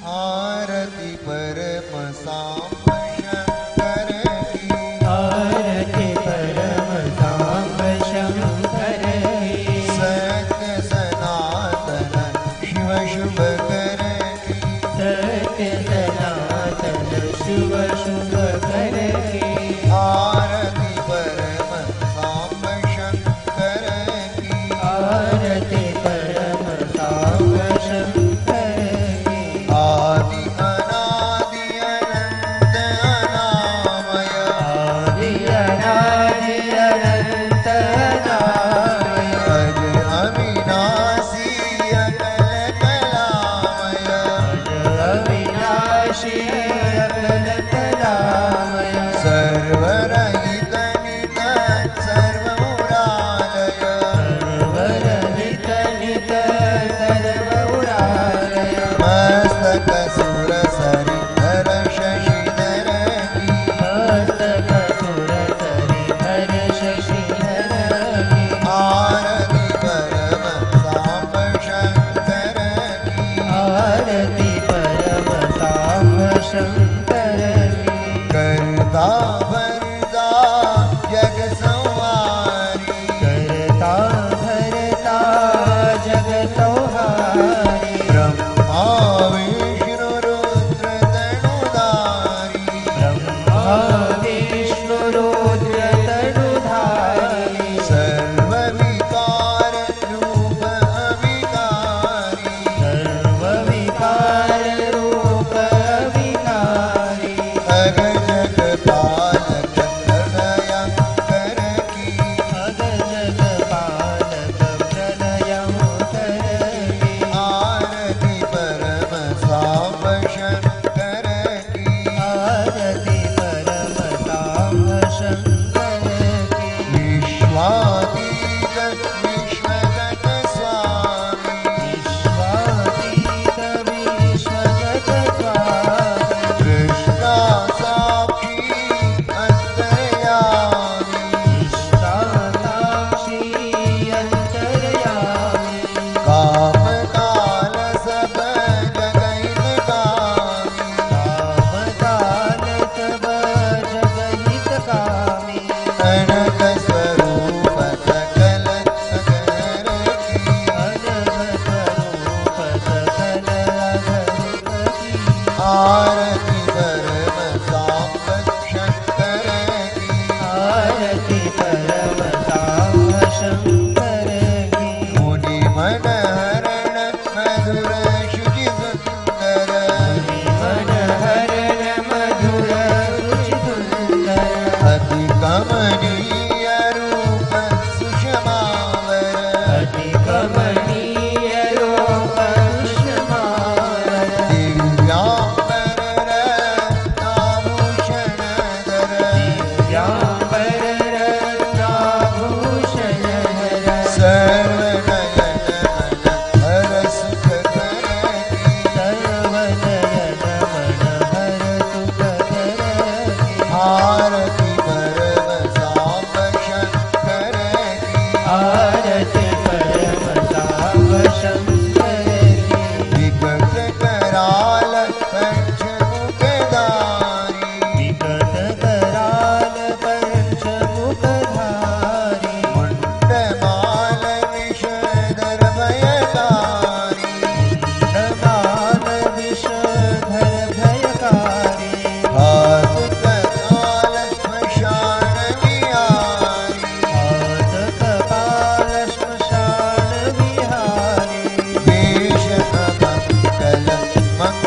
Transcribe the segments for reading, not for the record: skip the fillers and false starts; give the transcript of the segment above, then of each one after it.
आरती परम सांब शंकर की, आरती परम सांब शंकर की, सत्य सनातन शिव शुभ कर की, सत्य सनातन शुभ शुभ कर की, आरती परम सांब शंकर की, आरती परम सांब शंकर की, आदि अनादि अनंत अनामय, आदि अनादि अनंत अनामय, अज अविनाशी अकल कलामय, अविनाशी अकल कलामय, सर्वरहित नित सर्वमुरालय, सर्वरहित नित सर्वमुरालय, मस्तक सुर सरि धर शशिधर की, मस्तक सुर सरिधर शशिधर की, आरती परम सांब शंकर की, आरती परम सांब शंकर की, करता भरता जग संवारी, करता भरता जग संहारी, ब्रह्मा विष्णु रुद्र तनुधारी, ब्रह्मा विष्णु रुद्र तनुधारी, सर्वविकार रूप अविकारी, सर्वविकार रूप विकारी, अग जग पालक प्रलयंकर की, अग जग पालक प्रलयंकर की, आरती परम सांब शंकर की, आरती परम सांब शंकर की, विश्वातीत विश्वगत स्वामी, विश्वातीत विश्वगत स्वामी, कृष्णा साक्षी अंतर्यामी, साक्षी अंतर्यामी, काम काल सब जगहितकामी, काम काल सब जगहितकामी, अनघ स्वरूप सकल अगर की, अनघ स्वरूप सकल अघर की, आरती परम सांब शंकर की, आरती परम सांब शंकर की, मुनि मन हरण मधुर शुचि सुंदर, मन हरण मधुर रुचि सुंदर, अति कमनीय रूप सुषमावर, अति कमनीय रूप सुषमावर, दिव्यांबर रत्नाभूषण धर, दिव्यांबर रत्नाभूषण धर, सर्वनयन मन हर सुख कर की, सर्वनयन मन हर सुख कर की, आरती परम सांब शंकर की, आरती परम सांब शंकर की, विकट कराल पंचमुखधारी, विकट कराल पंचमुखधारी, मुंडमाल विषधर भयकारी, मुंडमाल विषधर भयकारी, हाथ कपाल श्मशान विहारी, हाथ कपाल श्मशान विहारी, वेश अमंगल मंगलहारी,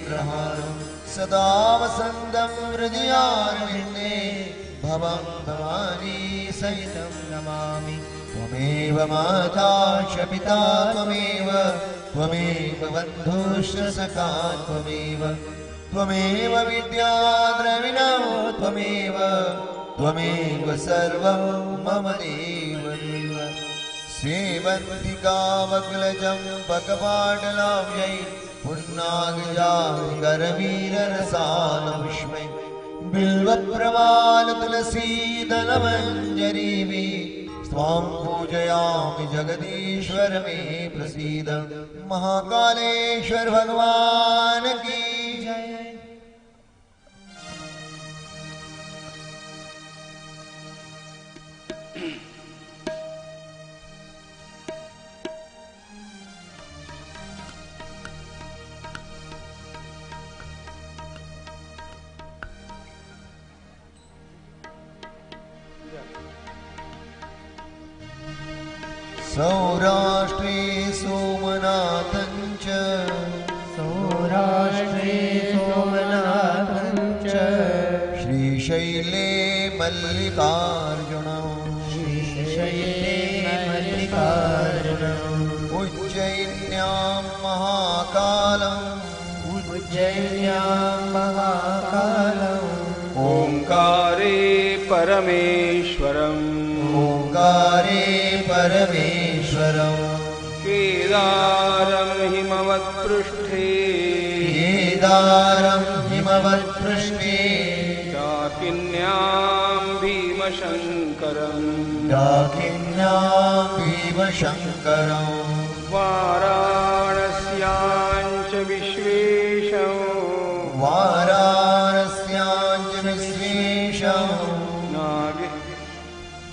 नेत्रहारं सदा वसन्तं हृदयारविन्दे भवं भवानी सहितं नमामि त्वमेव माता च पिता त्वमेव बन्धुश्च सखा त्वमेव विद्या द्रविणो त्वमेव सर्वं मम देवदेव सेवन्तिकावकुलजं पकपाटलाव्यै पुन्नागजागरवीररसालपुष्पै बिल्वप्रवालतुलसीदलमञ्जरीभिः स्वां पूजयामि जगदीश्वर मे प्रसीद महाकालेश्वर भगवान की जय। सौराष्ट्रे सोमनाथं च श्रीशैले मल्लिकार्जुनं उज्जयिन्यां महाकालम् ओंकारे परमेश्वरम् केदारं हिमवत्पृष्ठे डाकिन्यां भीमशङ्करम् वाराणस्यां च विश्वेशं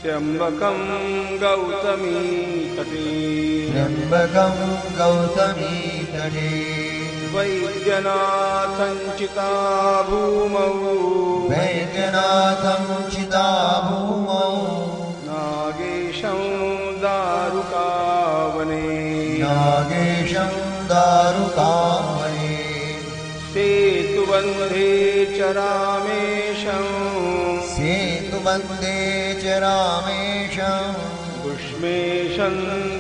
त्र्यम्बकं गौतमी तटे वैद्यनाथं चिताभूमौ नागेशं दारुकावने सेतुबन्धे च रामेशं पुष्मेशं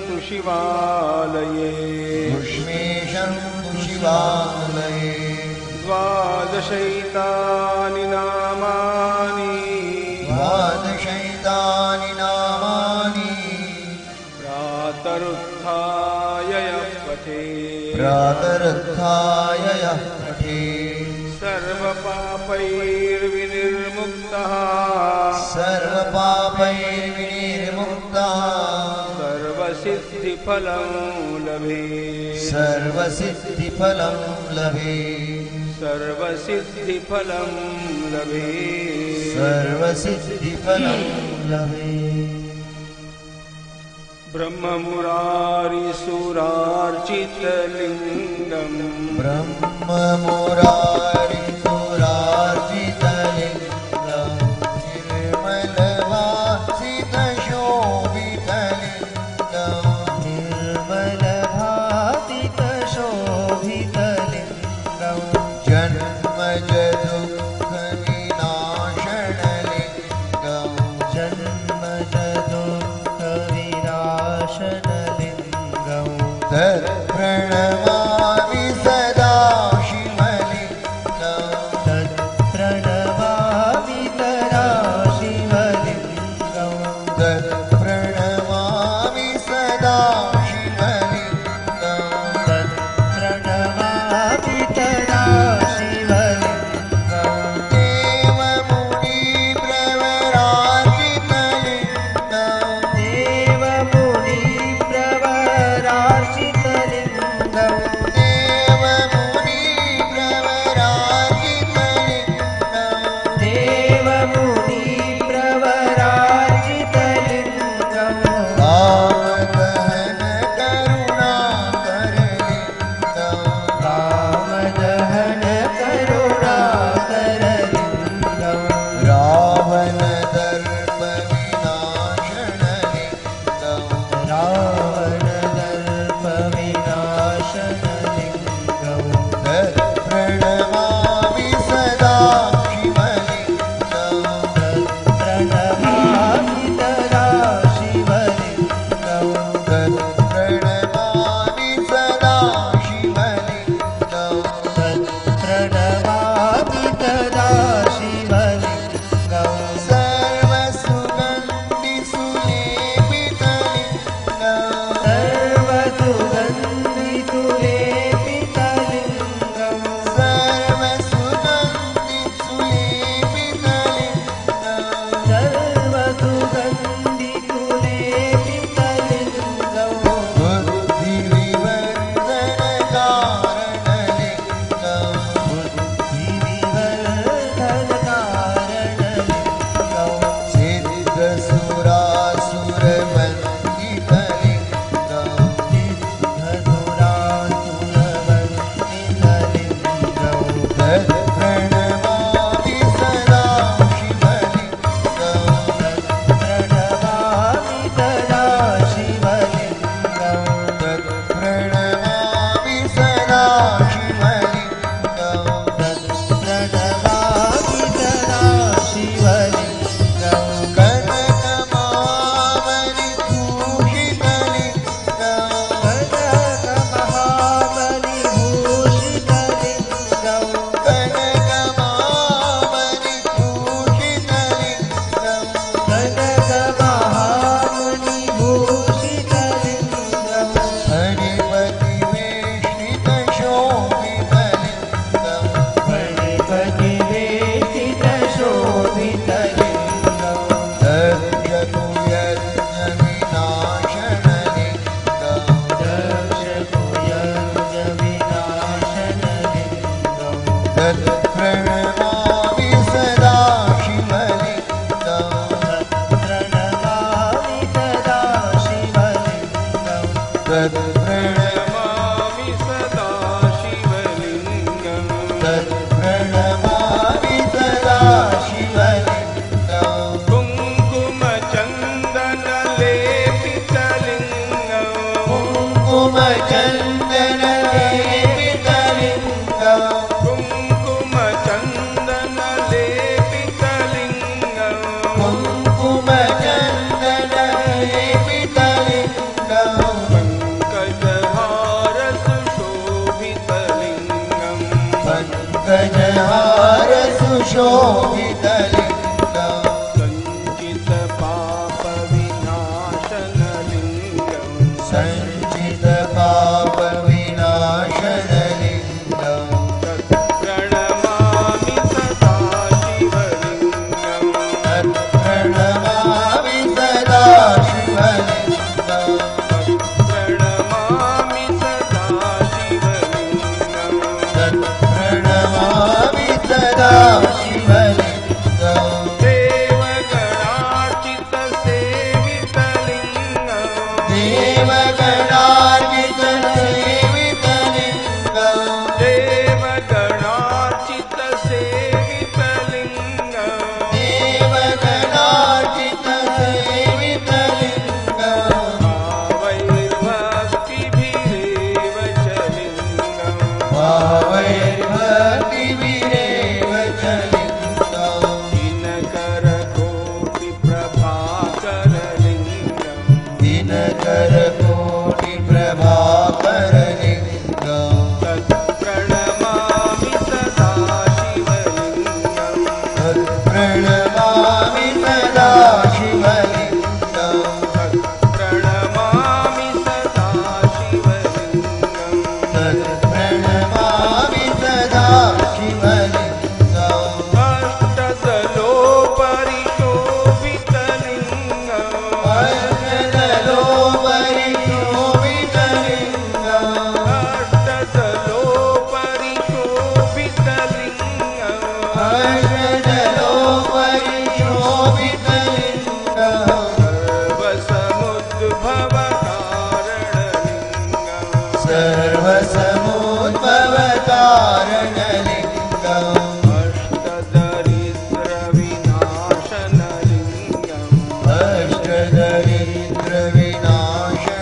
तु शिवालये द्वादशैतानि नामानि प्रातरुत्थाय यः पठेत् सर्वपापैर्विनिर्मुक्तः सर्वसिद्धिफलं लभे ब्रह्ममुरारिसुरार्चितलिङ्गम् प्रणमामि सदा शिवलिङ्गम् तत्प्रणमामि सदा शिवलिङ्गम् प्रणमामि सदा शिवलिङ्गम् तत्प्रणमामि सदा शिवलिङ्गम् प्रणमामि सदा शिवलिङ्गम् तत्प्रणमामि सदा शिवलिङ्गम् प्रणमामि सदा शिवलिङ्गम् प्रणमामि सदा शिवलिङ्गम् तत्प्रणमामि सदा शिवलिङ्गम् कुङ्कुमचन्दनलेपितलिङ्गम् कुङ्कुमचन्दनलेपितलिङ्गम् कुङ्कुमचन्दनलेपितलिङ्गम् पङ्कजहार सुशोभितलिङ्गम् सञ्चितपापविनाशनलिङ्गम् सञ्चितपापविनाशनलिङ्गम् प्रणमामि सदा शिवलिङ्गम् तत्प्रणमामि सदा शिवलिङ्गम् प्रणमामि सदा शिवलिङ्गम् तत्प्रणमामि सदा शिवलिङ्गम् देवगणार्चितसेवितलिङ्गम् देवगणार्चितसेवितलिङ्गम् देवगणार्चितसेवितलिङ्गम् देवगणार्चितसेवितलिङ्गम् भावैर्भक्तिभिरेव च लिङ्गम् भावैर्भक्तिभिरेव च लिङ्गम् दिनकरकोटिप्रभाकरलिङ्गम् दिनकरकोटिप्रभाकरलिङ्गम् तत्प्रणमामि सदा शिवलिङ्गम् तत्प्रणमामि सदा शिवलिङ्गम् तत्प्रणमामि सदा शिवलिङ्गम् तत्प्रणमामि सदा शिवलिङ्गम् अष्टदलोपरिशोभितलिङ्गम् अष्टदलोपरिशोभितलिङ्गम् अष्टदलोपरिशोभितलिङ्गम् सर्वसमुद्भवकारणलिङ्गम् सर्वसमुद्भवकारणलिङ्गम् सर्वसमुद्भवकारणलिङ्गम् अष्टदरिद्रविनाशनलिङ्गम्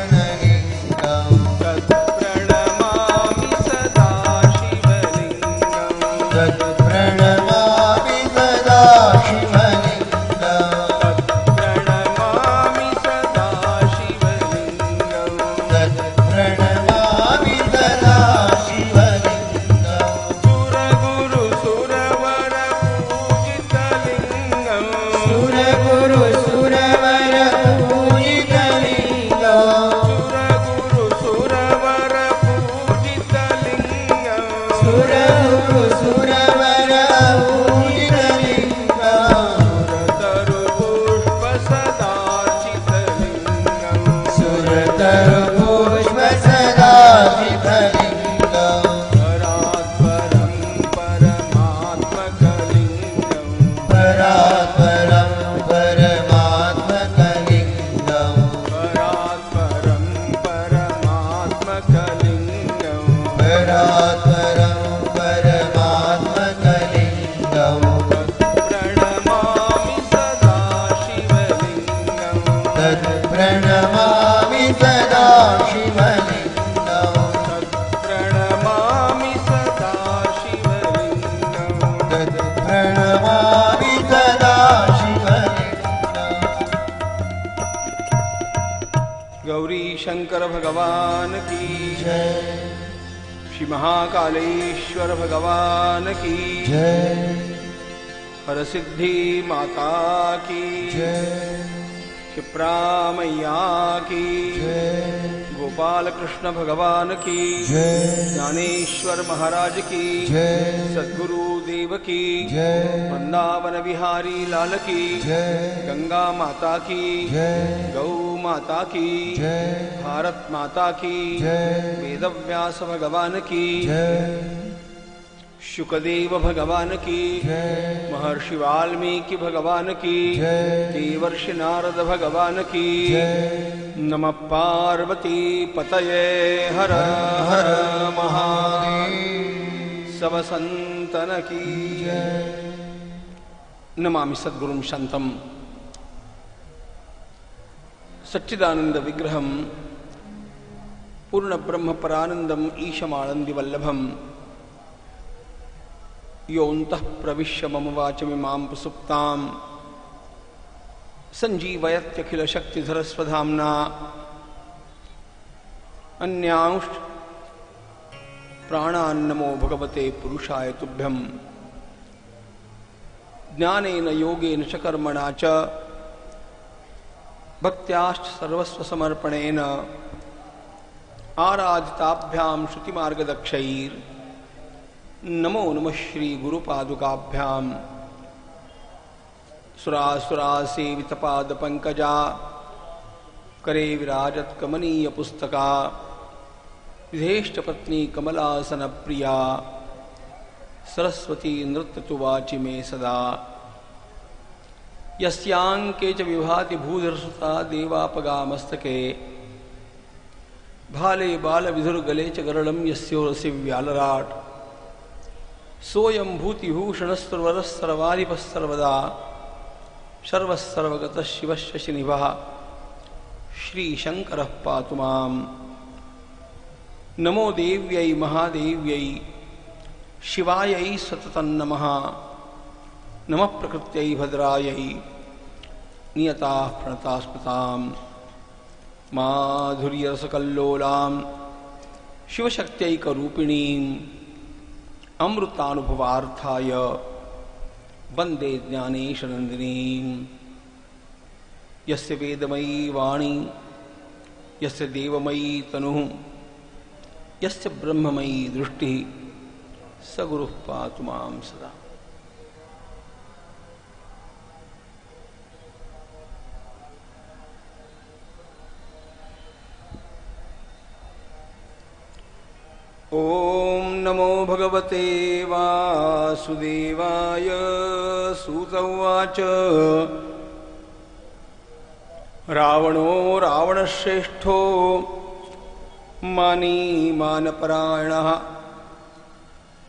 अष्टदरिद्रविनाशनलिङ्गम् तत्प्रणमामि सदा शिवलिङ्गम् तत्प्रणमामि सदा शिवलिङ्गम् तत्प्रणमामि सदा शिवलिङ्गम् तत्प्रणमामि सदा शिवलिङ्गम् सुरगुरु सुरवर पूजितलिङ्गम् सुरगुरु सुरवर पूजितलिङ्गम् सुरगुरु सुरवर पूजितलिङ्गम् सुरगुरु सुरवर पूजितलिङ्गम् सुरतरुपुष्पसदाचितलिङ्गम् सुरतरुपुष्पसदाचितलिङ्गम् परात्परं परमात्मकलिङ्गम् परात्परं परमात्मकलिङ्गम् परात्परं परमात्मकलिङ्गम् परात्परं परमात्मकलिङ्गम् शंकर भगवान की जय श्री महाकालेश्वर भगवान की जय हर सिद्धि माता की जय क्षिप्रा मैया की जय गोपाल कृष्ण भगवान की जय ज्ञानेश्वर महाराज की जय सद्गुरु देव की जय वृंदावन बिहारी लाल की जय गंगा माता की जय गौ माता की जय भारत माता की जय वेदव्यास भगवान की जय शुकदेव भगवान की जय महर्षि वाल्मीकि भगवान की जय देवर्षि नारद भगवान की जय नमः पार्वती पतये हर हर महादेव सब संतन की जय नमामि सद्गुरुं शांतं सच्चिदानंद विग्रहं पूर्ण ब्रह्म परानंदम ईशमानंदी वल्लभम योऽन्तः प्रविश्य मम वाचमिमां प्रसुप्तां सञ्जीवयत्यखिल शक्तिधरस्वधाम्ना अन्यांश प्राणान्नमो भगवते पुरुषाय तुभ्यं ज्ञानेन योगेन च कर्मणा च भक्त्याश्च सर्वस्वसमर्पणेन आराधिताभ्यां श्रुतिमार्गदक्षैर् नमो नमः श्री गुरुपादुकाभ्याम सुरासुरासेवितपाद पंकजा करे विराजत कमनीय पुस्तका विधेष्ट पत्नी कमलासन प्रिया सरस्वती नृत्यतुवाचि मे सदा यस्यांके च विभाति भूधरसुता देवापगामस्तके भाले बाल विधुर्गले च गरलं यस्योरसि व्यालराट सोयं भूतिभूषणस्तुर्वरस्सर्वाधिपस्सर्वदा सर्वस्सर्वगतः शिवस्य शनिभः श्रीशङ्करः पातु माम् नमो देव्यै महादेव्यै शिवायै सततं नमः नमः प्रकृत्यै भद्रायै नियताः प्रणतास्पतां माधुर्यरसकल्लोलां शिवशक्त्यैकरूपिणीं अमृतानुभवार्थाय वंदे ज्ञानेशनंदिनीं यस्य वेदमयी वाणी यस्य देवमयी तनुः यस्य ब्रह्ममयी दृष्टिः स गुरुः पातु मां सदा। ओम नमो भगवते वासुदेवाय सूत उवाच रावणो रावणश्रेष्ठो मानी मानपरायणः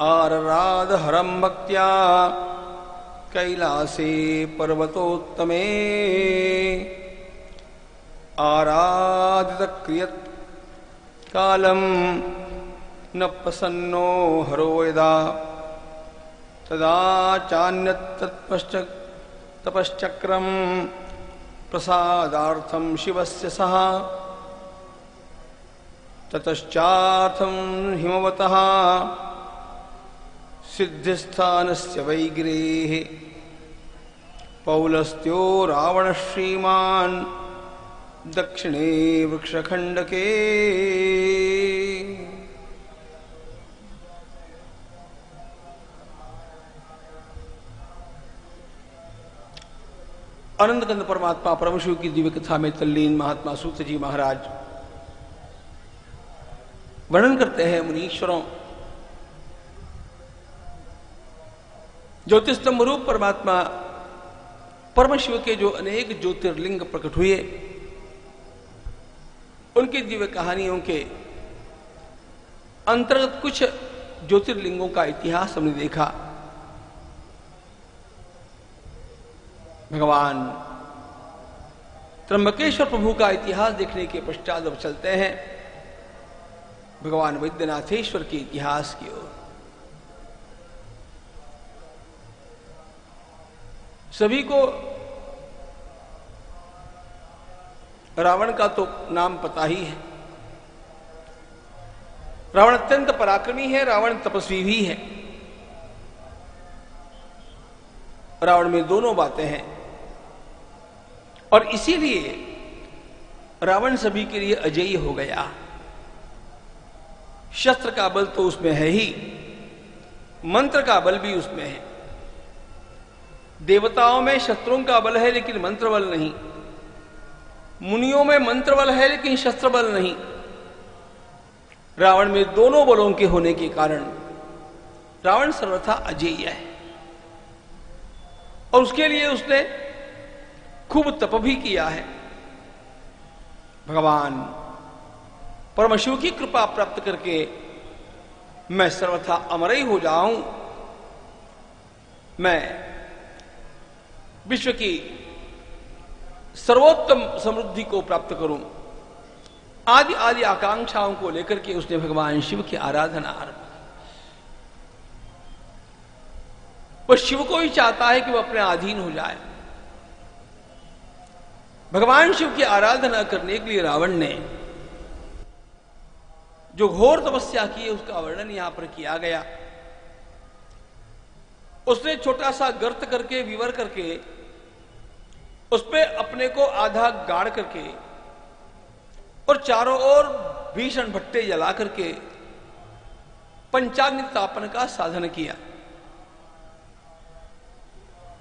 आरराधहरं भक्त्या कैलासे पर्वतोत्तमे आराधितक्रियत् कालम् न प्रसन्नो हरो यदा तदा तपश्चक्रं प्रसादार्थं शिवस्य सः ततश्चार्थं हिमवतः सिद्धिस्थानस्य वैगिरेः पौलस्त्यो रावणः श्रीमान् दक्षिणे वृक्षखण्डके आनंद कंद परमात्मा परमशिव की दिव्य कथा में तल्लीन महात्मा सूत जी महाराज वर्णन करते हैं मुनीश्वरों ज्योतिस्तंभ रूप परमात्मा परमशिव के जो अनेक ज्योतिर्लिंग प्रकट हुए उनकी दिव्य कहानियों के अंतर्गत कुछ ज्योतिर्लिंगों का इतिहास हमने देखा। भगवान त्र्यंबकेश्वर प्रभु का इतिहास देखने के पश्चात अब चलते हैं भगवान वैद्यनाथेश्वर के इतिहास की ओर। सभी को रावण का तो नाम पता ही है। रावण अत्यंत पराक्रमी है, रावण तपस्वी भी है। रावण में दोनों बातें हैं और इसीलिए रावण सभी के लिए अजेय हो गया। शस्त्र का बल तो उसमें है ही, मंत्र का बल भी उसमें है। देवताओं में शस्त्रों का बल है लेकिन मंत्र बल नहीं, मुनियों में मंत्र बल है लेकिन शस्त्र बल नहीं। रावण में दोनों बलों के होने के कारण रावण सर्वथा अजेय है और उसके लिए उसने खूब तप भी किया है। भगवान परमशिव की कृपा प्राप्त करके मैं सर्वथा अमर ही हो जाऊं, मैं विश्व की सर्वोत्तम समृद्धि को प्राप्त करूं, आदि आदि आकांक्षाओं को लेकर के उसने भगवान शिव की आराधना आरंभ। वह शिव को ही चाहता है कि वह अपने अधीन हो जाए। भगवान शिव की आराधना करने के लिए रावण ने जो घोर तपस्या की है उसका वर्णन यहां पर किया गया। उसने छोटा सा गर्त करके, विवर करके, उसमें अपने को आधा गाड़ करके और चारों ओर भीषण भट्टे जला करके पंचाग्नि तापन का साधन किया।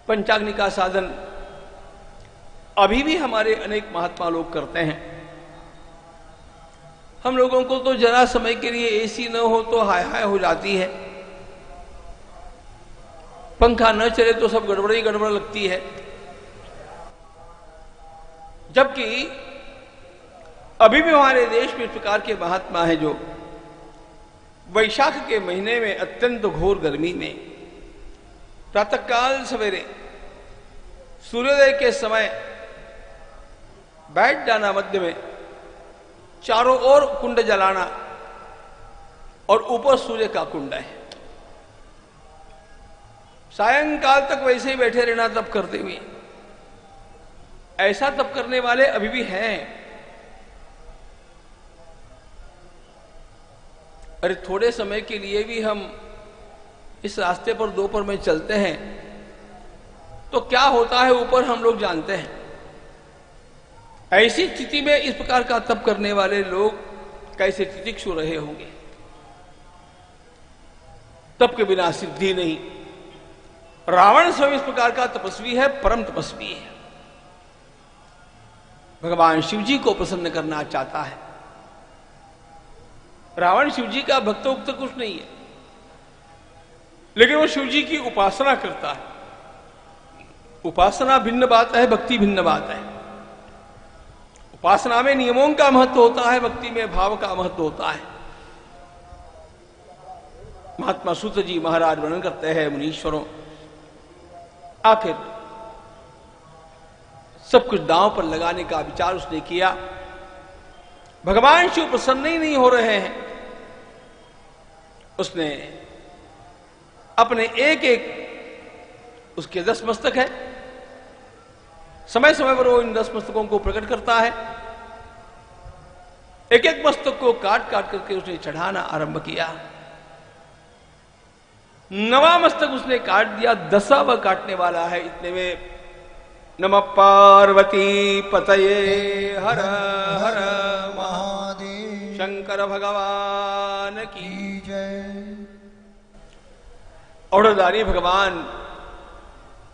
पंचाग्नि का साधन अभी भी हमारे अनेक महात्मा लोग करते हैं। हम लोगों को तो जरा समय के लिए एसी न हो तो हाय हाय हो जाती है, पंखा न चले तो सब गड़बड़ ही गड़बड़ लगती है। जबकि अभी भी हमारे देश में इस प्रकार के महात्मा हैं जो वैशाख के महीने में अत्यंत घोर गर्मी में प्रातःकाल सवेरे सूर्योदय के समय बैठ जाना मध्य में, चारों ओर कुंड जलाना और ऊपर सूर्य का कुंड है। सायंकाल तक वैसे ही बैठे रहना तप करते हुए। ऐसा तप करने वाले अभी भी हैं। अरे थोड़े समय के लिए भी हम इस रास्ते पर दोपहर में चलते हैं तो क्या होता है ऊपर हम लोग जानते हैं। ऐसी स्थिति में इस प्रकार का तप करने वाले लोग कैसे तितिक्षु रहे होंगे। तप के बिना सिद्धि नहीं। रावण स्वयं इस प्रकार का तपस्वी है, परम तपस्वी है। भगवान शिव जी को प्रसन्न करना चाहता है। रावण शिव जी का भक्त उक्त कुछ नहीं है, लेकिन वो शिव जी की उपासना करता है। उपासना भिन्न बात है, भक्ति भिन्न बात है। उपासना में नियमों का महत्व होता है, भक्ति में भाव का महत्व होता है। महात्मा सूत जी महाराज वर्णन करते हैं, मुनीश्वरों, आखिर सब कुछ दांव पर लगाने का विचार उसने किया। भगवान शिव प्रसन्न ही नहीं हो रहे हैं। उसने अपने एक एक, उसके 10 मस्तक है, समय समय पर वो इन 10 मस्तकों को प्रकट करता है। एक एक मस्तक को काट काट करके उसने चढ़ाना आरंभ किया। 9वां मस्तक उसने काट दिया, 10वां काटने वाला है। इतने में नमः पार्वती पतये हर हर महादेव शंकर भगवान की जय। औरदारी भगवान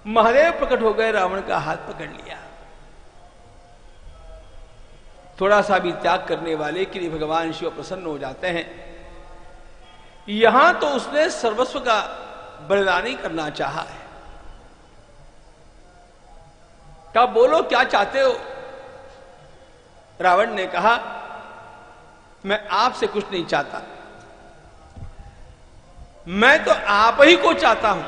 महादेव प्रकट हो गए, रावण का हाथ पकड़ लिया। थोड़ा सा भी त्याग करने वाले के लिए भगवान शिव प्रसन्न हो जाते हैं। यहां तो उसने सर्वस्व का बलिदान करना चाहा है। क्या बोलो, क्या चाहते हो? रावण ने कहा, मैं आपसे कुछ नहीं चाहता, मैं तो आप ही को चाहता हूं।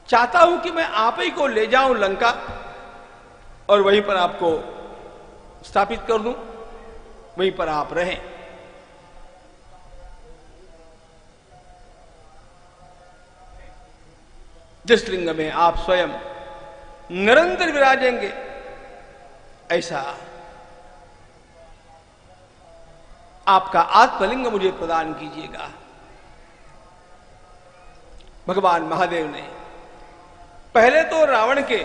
चाहता हूं कि मैं आप ही को ले जाऊं लंका और वहीं पर आपको स्थापित कर दूं, वहीं पर आप रहें। जिस लिंग में आप स्वयं निरंतर विराजेंगे, ऐसा आपका आत्मलिंग मुझे प्रदान कीजिएगा। भगवान महादेव ने पहले तो रावण के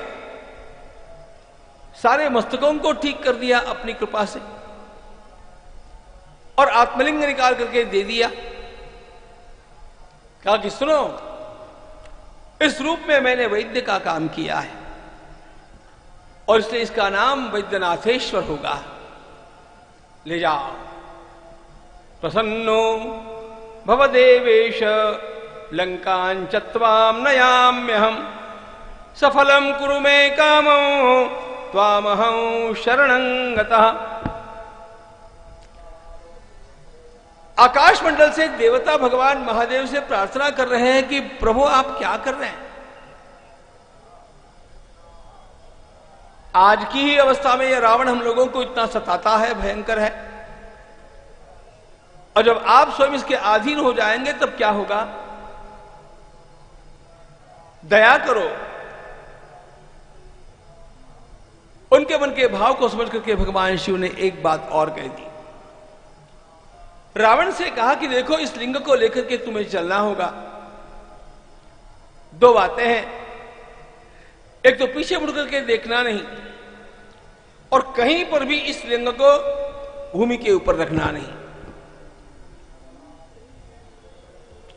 सारे मस्तकों को ठीक कर दिया अपनी कृपा से और आत्मलिंग निकाल करके दे दिया। कहा कि सुनो, इस रूप में मैंने वैद्य का काम किया है और इसलिए इसका नाम वैद्यनाथेश्वर होगा। ले जाओ। प्रसन्नो भवदेवेश लंकां चत्वाम नयाम्यहम् सफलम कुरु मे कामो त्वामहं शरणं गतः। आकाश मंडल से देवता भगवान महादेव से प्रार्थना कर रहे हैं कि प्रभु आप क्या कर रहे हैं। आज की ही अवस्था में यह रावण हम लोगों को इतना सताता है, भयंकर है, और जब आप स्वयं इसके अधीन हो जाएंगे तब क्या होगा। दया करो। उनके मन के भाव को समझ करके भगवान शिव ने एक बात और कह दी। रावण से कहा कि देखो, इस लिंग को लेकर के तुम्हें चलना होगा। दो बातें हैं, एक तो पीछे मुड़ करके देखना नहीं और कहीं पर भी इस लिंग को भूमि के ऊपर रखना नहीं।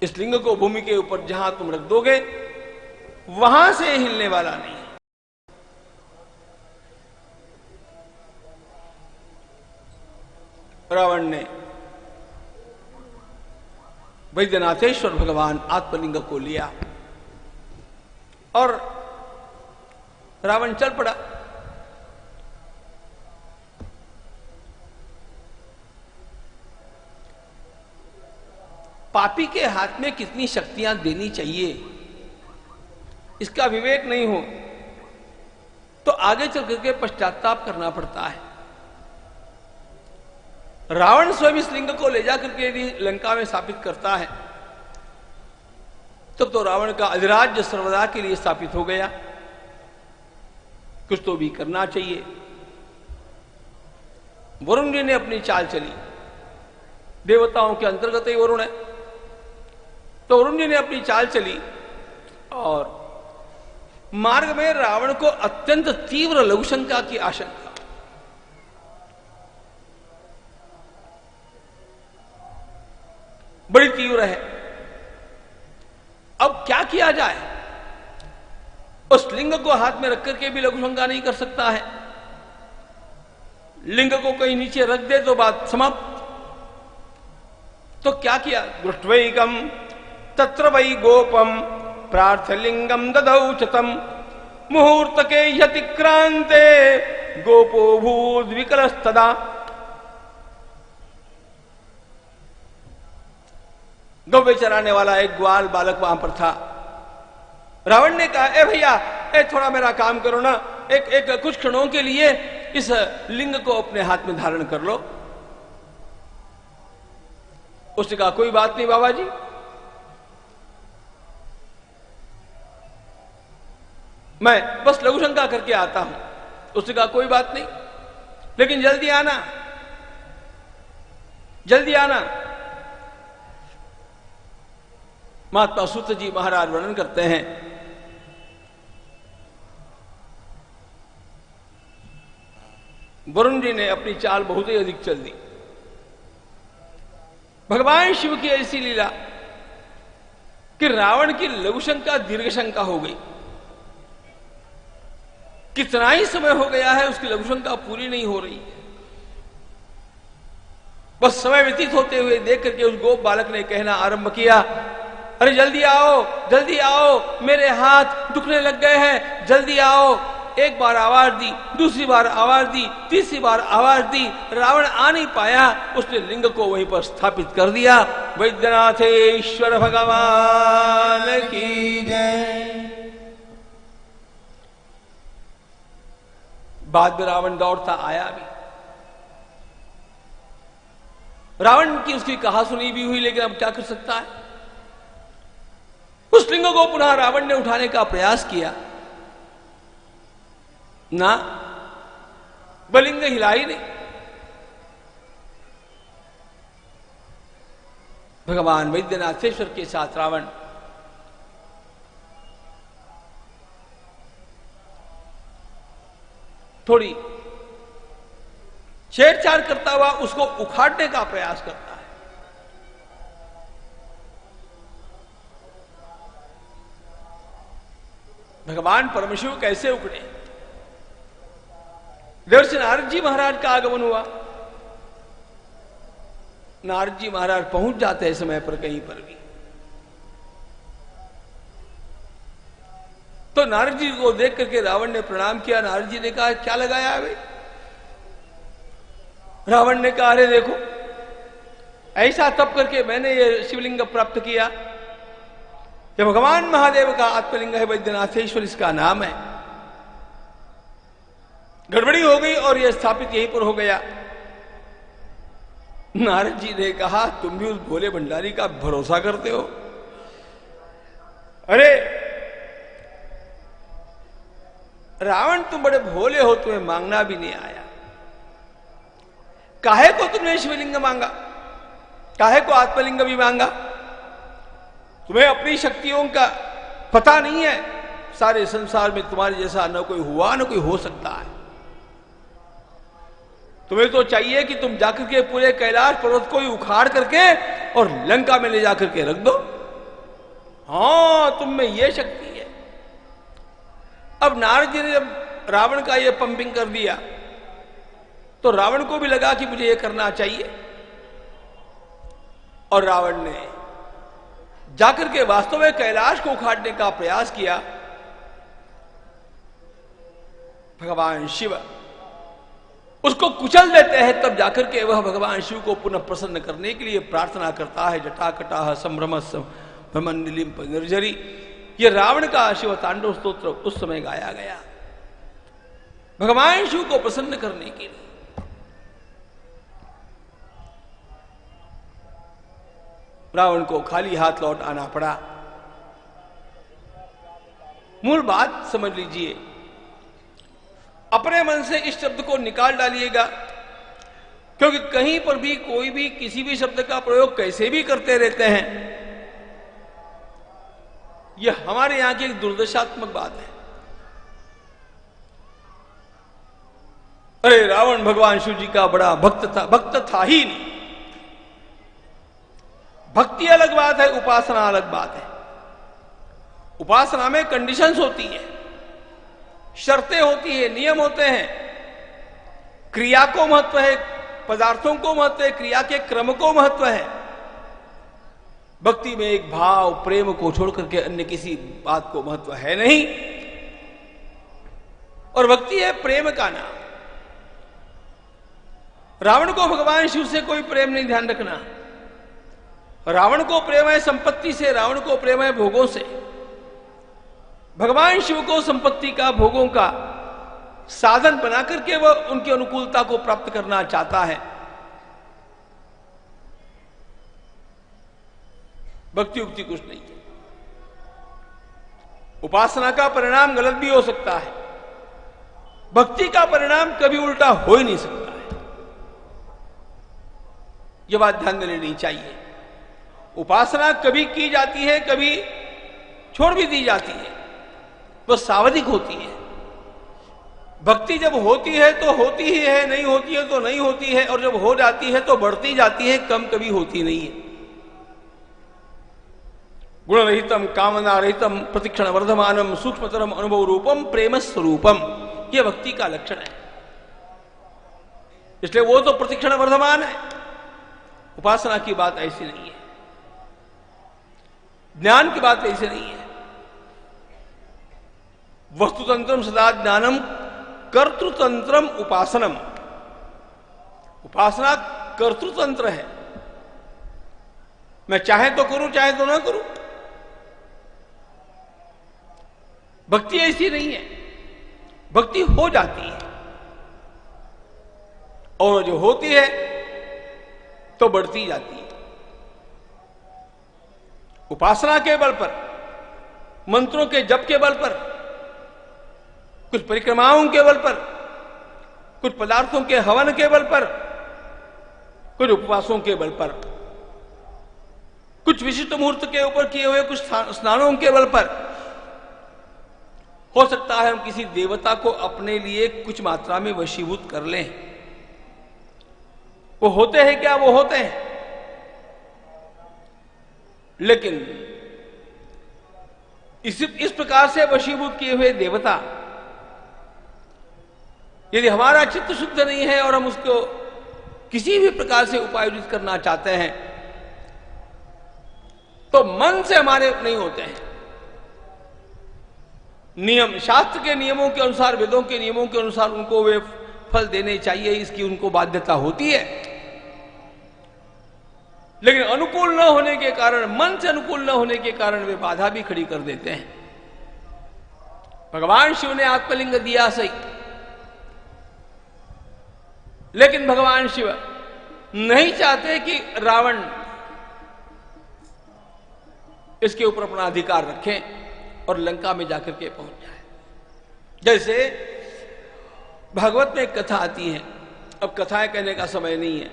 इस लिंग को भूमि के ऊपर जहां तुम रख दोगे वहां से हिलने वाला नहीं। रावण ने वैद्यनाथेश्वर भगवान आत्मलिंग को लिया और रावण चल पड़ा। पापी के हाथ में कितनी शक्तियां देनी चाहिए इसका विवेक नहीं हो तो आगे चल करके पश्चाताप करना पड़ता है। रावण स्वयं इस लिंग को ले जाकर के यदि लंका में स्थापित करता है तब तो रावण का अधिराज्य सर्वदा के लिए स्थापित हो गया। कुछ तो भी करना चाहिए। वरुण जी ने अपनी चाल चली। देवताओं के अंतर्गत ही वरुण है, तो वरुण जी ने अपनी चाल चली और मार्ग में रावण को अत्यंत तीव्र लघुशंका की आशंका, बड़ी तीव्र है। अब क्या किया जाए। उस लिंग को हाथ में रख करके भी लघुशंका नहीं कर सकता है। लिंग को कहीं नीचे रख दे तो बात समाप्त। तो क्या किया। दृष्ट्वैकम तत्र वै गोपम प्रार्थलिंगम ददौ च तम मुहूर्त के यतिक्रांते गोपो भूद विकलस्तदा। गौवे चराने वाला एक ग्वाल बालक वहां पर था। रावण ने कहा, ए भैया, थोड़ा मेरा काम करो ना, एक कुछ क्षणों के लिए इस लिंग को अपने हाथ में धारण कर लो। उसने कहा, कोई बात नहीं बाबा जी, मैं बस लघुशंका करके आता हूं। उसने कहा, कोई बात नहीं, लेकिन जल्दी आना, जल्दी आना। महात्मा सूत जी महाराज वर्णन करते हैं, वरुण जी ने अपनी चाल बहुत ही अधिक चल दी। भगवान शिव की ऐसी लीला कि रावण की लघुशंका दीर्घशंका हो गई। कितना ही समय हो गया है उसकी लघुशंका पूरी नहीं हो रही। बस समय व्यतीत होते हुए देख करके उस गोप बालक ने कहना आरंभ किया, अरे जल्दी आओ, जल्दी आओ, मेरे हाथ दुखने लग गए हैं, जल्दी आओ। एक बार आवाज दी, दूसरी बार आवाज दी, तीसरी बार आवाज दी। रावण आ नहीं पाया। उसने लिंग को वहीं पर स्थापित कर दिया। वैद्यनाथेश्वर भगवान की जय। बाद में रावण दौड़ता आया भी। रावण की उसकी कहा सुनी भी हुई, लेकिन अब क्या कर सकता है। उस लिंग को पुनः रावण ने उठाने का प्रयास किया ना, आत्मलिंग हिला ही नहीं। भगवान वैद्यनाथेश्वर के साथ रावण थोड़ी छेड़छाड़ करता हुआ उसको उखाड़ने का प्रयास करता है। भगवान परमशिव कैसे उखड़े? देवर्षि नारद जी महाराज का आगमन हुआ। नारद जी महाराज पहुंच जाते हैं समय पर कहीं पर भी, तो नारद जी को देख करके रावण ने प्रणाम किया। नारद जी ने कहा क्या लगाया है भाई? रावण ने कहा अरे देखो, ऐसा तप करके मैंने ये शिवलिंग प्राप्त किया। ये भगवान महादेव का आत्मलिंग है, वैद्यनाथेश्वर इसका नाम है। गड़बड़ी हो गई और यह स्थापित यहीं पर हो गया। नारद जी ने कहा तुम भी उस भोले भंडारी का भरोसा करते हो? अरे रावण तुम बड़े भोले हो, तुम्हें मांगना भी नहीं आया। काहे को तुमने शिवलिंग मांगा? काहे को आत्मलिंग भी मांगा? तुम्हें अपनी शक्तियों का पता नहीं है। सारे संसार में तुम्हारे जैसा न कोई हुआ न कोई हो सकता है। तुम्हें तो चाहिए कि तुम जाकर के पूरे कैलाश पर्वत को ही उखाड़ करके और लंका में ले जाकर के रख दो। हां, तुम में यह शक्ति है। अब नारद जी ने जब रावण का यह पंपिंग कर दिया तो रावण को भी लगा कि मुझे यह करना चाहिए, और रावण ने जाकर के वास्तव में कैलाश को उखाड़ने का प्रयास किया। भगवान शिव उसको कुचल देते हैं। तब जाकर के वह भगवान शिव को पुनः प्रसन्न करने के लिए प्रार्थना करता है। जटाकटाह संभ्रम भ्रमनिलिंप निर्जरी, यह रावण का शिव तांडव स्तोत्र उस समय गाया गया भगवान शिव को प्रसन्न करने के लिए। रावण को खाली हाथ लौट आना पड़ा। मूल बात समझ लीजिए, अपने मन से इस शब्द को निकाल डालिएगा, क्योंकि कहीं पर भी कोई भी किसी भी शब्द का प्रयोग कैसे भी करते रहते हैं। यह हमारे यहां की एक दुर्दशात्मक बात है। अरे रावण भगवान शिव जी का बड़ा भक्त था। भक्त था ही नहीं। भक्ति अलग बात है, उपासना अलग बात है। उपासना में कंडीशंस होती है, शर्तें होती है, नियम होते हैं। क्रिया को महत्व है, पदार्थों को महत्व है, क्रिया के क्रम को महत्व है। भक्ति में एक भाव प्रेम को छोड़ करके अन्य किसी बात को महत्व है नहीं। और भक्ति है प्रेम का नाम। रावण को भगवान शिव से कोई प्रेम नहीं, ध्यान रखना। रावण को प्रेम है संपत्ति से, रावण को प्रेम है भोगों से। भगवान शिव को संपत्ति का, भोगों का साधन बना करके वह उनकी अनुकूलता को प्राप्त करना चाहता है। भक्ति उक्ति कुछ नहीं है। उपासना का परिणाम गलत भी हो सकता है, भक्ति का परिणाम कभी उल्टा हो ही नहीं सकता है। यह बात ध्यान में लेनी चाहिए। उपासना कभी की जाती है, कभी छोड़ भी दी जाती है, वह सावधिक होती है। भक्ति जब होती है तो होती ही है, नहीं होती है तो नहीं होती है, और जब हो जाती है तो बढ़ती जाती है, कम कभी होती नहीं है। गुण रहितम कामना रहितम प्रतिक्षण वर्धमानम सूक्ष्मतरम अनुभव रूपम प्रेम स्वरूपम, यह भक्ति का लक्षण है। इसलिए वो तो प्रतिक्षण वर्धमान है। उपासना की बात ऐसी नहीं है, ज्ञान की बात ऐसी नहीं है। वस्तुतंत्रम सदा ज्ञानम कर्तृतंत्रम उपासनम। उपासना कर्तृतंत्र है। मैं चाहे तो करूं, चाहे तो ना करूं। भक्ति ऐसी नहीं है। भक्ति हो जाती है, और जो होती है तो बढ़ती जाती है। उपासना के बल पर, मंत्रों के जप के बल पर, कुछ परिक्रमाओं के बल पर, कुछ पदार्थों के हवन के बल पर, कुछ उपवासों के बल पर, कुछ विशिष्ट मुहूर्त के ऊपर किए हुए कुछ स्नानों के बल पर हो सकता है हम किसी देवता को अपने लिए कुछ मात्रा में वशीभूत कर लें। वो होते हैं क्या? वो होते हैं, लेकिन इस प्रकार से वशीभूत किए हुए देवता यदि हमारा चित्त शुद्ध नहीं है और हम उसको किसी भी प्रकार से उपायोजित करना चाहते हैं तो मन से हमारे नहीं होते हैं। नियम, शास्त्र के नियमों के अनुसार, वेदों के नियमों के अनुसार उनको वे फल देने चाहिए, इसकी उनको बाध्यता होती है। लेकिन अनुकूल न होने के कारण, मन से अनुकूल न होने के कारण वे बाधा भी खड़ी कर देते हैं। भगवान शिव ने आत्मलिंग दिया सही, लेकिन भगवान शिव नहीं चाहते कि रावण इसके ऊपर अपना अधिकार रखें और लंका में जाकर के पहुंच जाए। जैसे भागवत में एक कथा आती है, अब कथाएं कहने का समय नहीं है।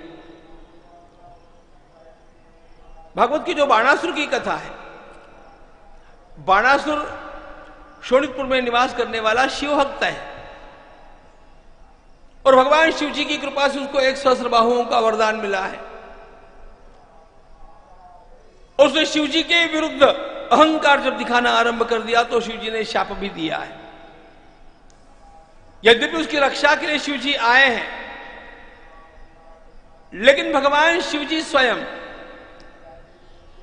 भागवत की जो बाणासुर की कथा है, बाणासुर शोणितपुर में निवास करने वाला शिवभक्त है और भगवान शिव जी की कृपा से उसको 1 सहस्र बाहुओं का वरदान मिला है। उसने शिव जी के विरुद्ध अहंकार जब दिखाना आरंभ कर दिया तो शिव जी ने शाप भी दिया है। यद्यपि उसकी रक्षा के लिए शिव जी आए हैं, लेकिन भगवान शिव जी स्वयं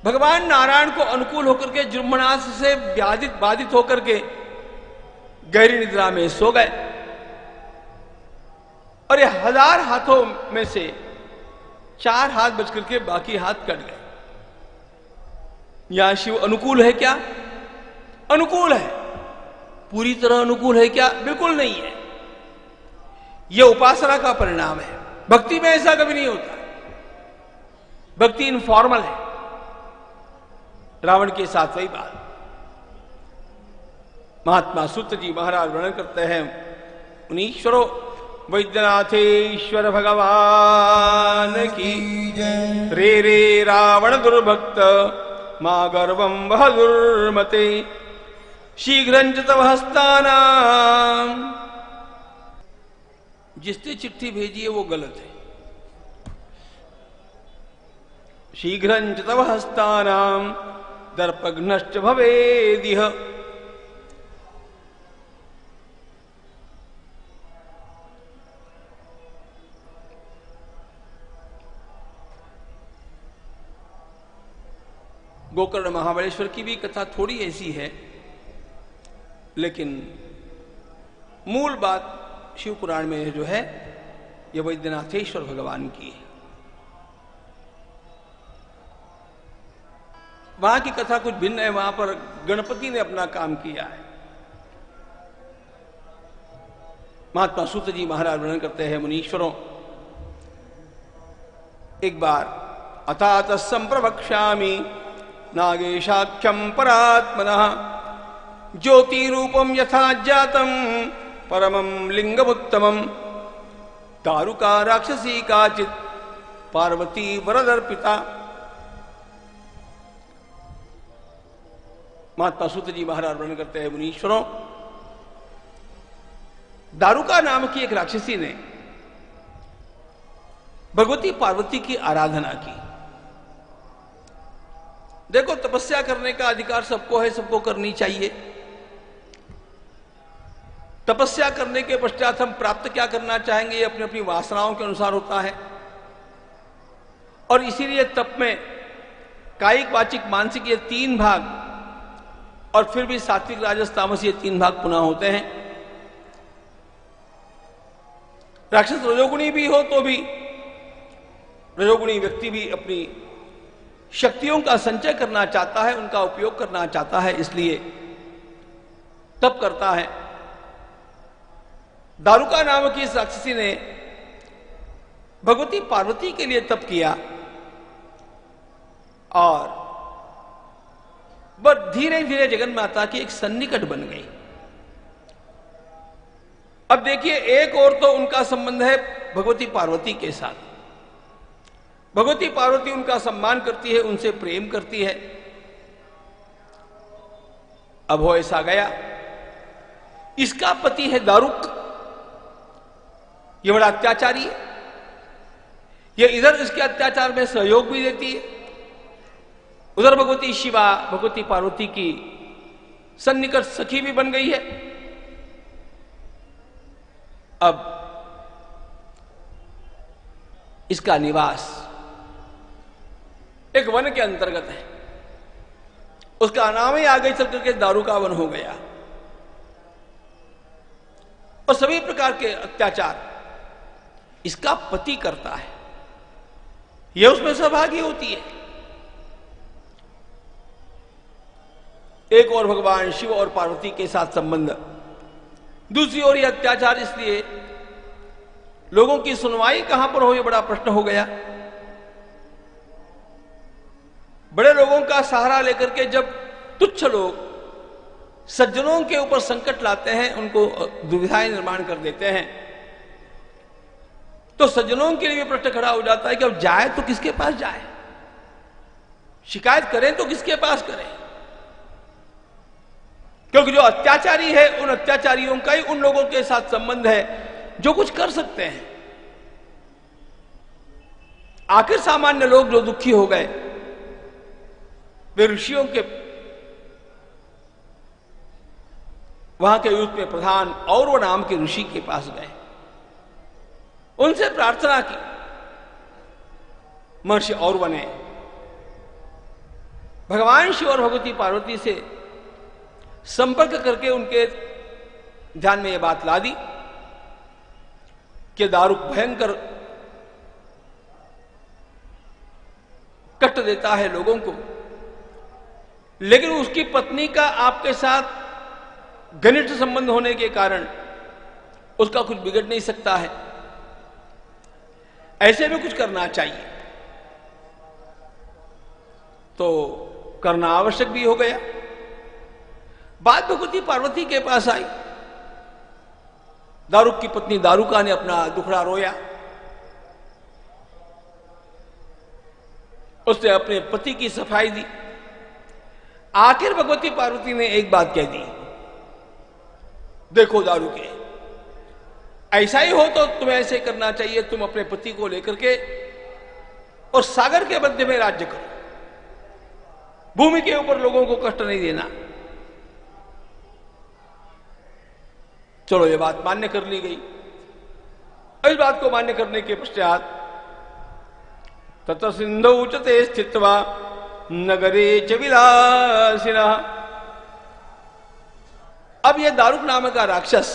भगवान नारायण को अनुकूल होकर के जुम्मनास से बाधित होकर के गहरी निद्रा में सो गए और ये 1000 हाथों में से 4 हाथ बच करके बाकी हाथ कट गए। यहां शिव अनुकूल है क्या? अनुकूल है। पूरी तरह अनुकूल है क्या? बिल्कुल नहीं है। यह उपासना का परिणाम है। भक्ति में ऐसा कभी नहीं होता। भक्ति इनफॉर्मल है। रावण के साथ वही बात। महात्मा सूत जी महाराज वर्णन करते हैं, मुनीश्वरो वैद्यनाथेश्वर भगवान की जय। रे रे रावण दुर्भक्त मां गर्वम वह दुर्मते शीघ्रं च तव हस्तानाम। जिसने चिट्ठी भेजी है वो गलत है। शीघ्रं च तव हस्तानाम दर्पघ्नश्च भवेदिह। गोकर्ण महाबलेश्वर की भी कथा थोड़ी ऐसी है, लेकिन मूल बात शिव पुराण में जो है यह वैद्यनाथेश्वर भगवान की है। वहां की कथा कुछ भिन्न है। वहां पर गणपति ने अपना काम किया है। महात्मा सूत जी महाराज वर्णन करते हैं, मुनीश्वरों, एक बार अथात संप्रवक्ष्यामि नागेशाख्यम परात्मनः ज्योति रूपम यथा जातम परमं लिंगमुत्तमं दारुका राक्षसी काचित पार्वती वरदर्पिता। महात्मा सूत जी महाराज वर्णन करते हैं, मुनीश्वरों, दारुका नाम की एक राक्षसी ने भगवती पार्वती की आराधना की। देखो, तपस्या करने का अधिकार सबको है, सबको करनी चाहिए। तपस्या करने के पश्चात हम प्राप्त क्या करना चाहेंगे ये अपनी अपनी वासनाओं के अनुसार होता है। और इसीलिए तप में कायिक, वाचिक, मानसिक ये 3 भाग और फिर भी सात्विक, राजस, तामस ये 3 भाग पुनः होते हैं। राक्षस रजोगुणी भी हो तो भी रजोगुणी व्यक्ति भी अपनी शक्तियों का संचय करना चाहता है, उनका उपयोग करना चाहता है, इसलिए तप करता है। दारुका नाम की इस राक्षसी ने भगवती पार्वती के लिए तप किया और बस धीरे धीरे जगन्माता की एक सन्निकट बन गई। अब देखिए, एक और तो उनका संबंध है भगवती पार्वती के साथ। भगवती पार्वती उनका सम्मान करती है, उनसे प्रेम करती है। अब हो ऐसा गया, इसका पति है दारुक, ये बड़ा अत्याचारी है। ये इधर इसके अत्याचार में सहयोग भी देती है, उधर भगवती शिवा भगवती पार्वती की सन्निकट सखी भी बन गई है। अब इसका निवास एक वन के अंतर्गत है, उसका नाम ही आगे चल करके दारुका वन हो गया। और सभी प्रकार के अत्याचार इसका पति करता है, यह उसमें सहभागी होती है। एक और भगवान शिव और पार्वती के साथ संबंध, दूसरी ओर यह अत्याचार, इसलिए लोगों की सुनवाई कहां पर हो, यह बड़ा प्रश्न हो गया। बड़े लोगों का सहारा लेकर के जब तुच्छ लोग सज्जनों के ऊपर संकट लाते हैं, उनको दुविधाएं निर्माण कर देते हैं, तो सज्जनों के लिए प्रश्न खड़ा हो जाता है कि अब जाए तो किसके पास जाए, शिकायत करें तो किसके पास करें। क्योंकि जो अत्याचारी है, उन अत्याचारियों का ही उन लोगों के साथ संबंध है जो कुछ कर सकते हैं। आखिर सामान्य लोग जो दुखी हो गए, वे ऋषियों के वहां के युद्ध में प्रधान और वो नाम के ऋषि के पास गए, उनसे प्रार्थना की। महर्षि और ने भगवान शिव और भगवती पार्वती से संपर्क करके उनके ध्यान में यह बात ला दी कि दारुक भयंकर कष्ट देता है लोगों को, लेकिन उसकी पत्नी का आपके साथ घनिष्ठ संबंध होने के कारण उसका कुछ बिगड़ नहीं सकता है, ऐसे में कुछ करना चाहिए। तो करना आवश्यक भी हो गया। बात भगवती पार्वती के पास आई। दारुक की पत्नी दारुका ने अपना दुखड़ा रोया, उसने अपने पति की सफाई दी। आखिर भगवती पार्वती ने एक बात कह दी, देखो दारुके, ऐसा ही हो तो तुम्हें ऐसे करना चाहिए, तुम अपने पति को लेकर के और सागर के मध्य में राज्य करो, भूमि के ऊपर लोगों को कष्ट नहीं देना। चलो, ये बात मान्य कर ली गई। इस बात को मान्य करने के पश्चात तत सिंधौ च ते स्थित्वा नगरे च विलासिनः। अब यह दारुक नामक का राक्षस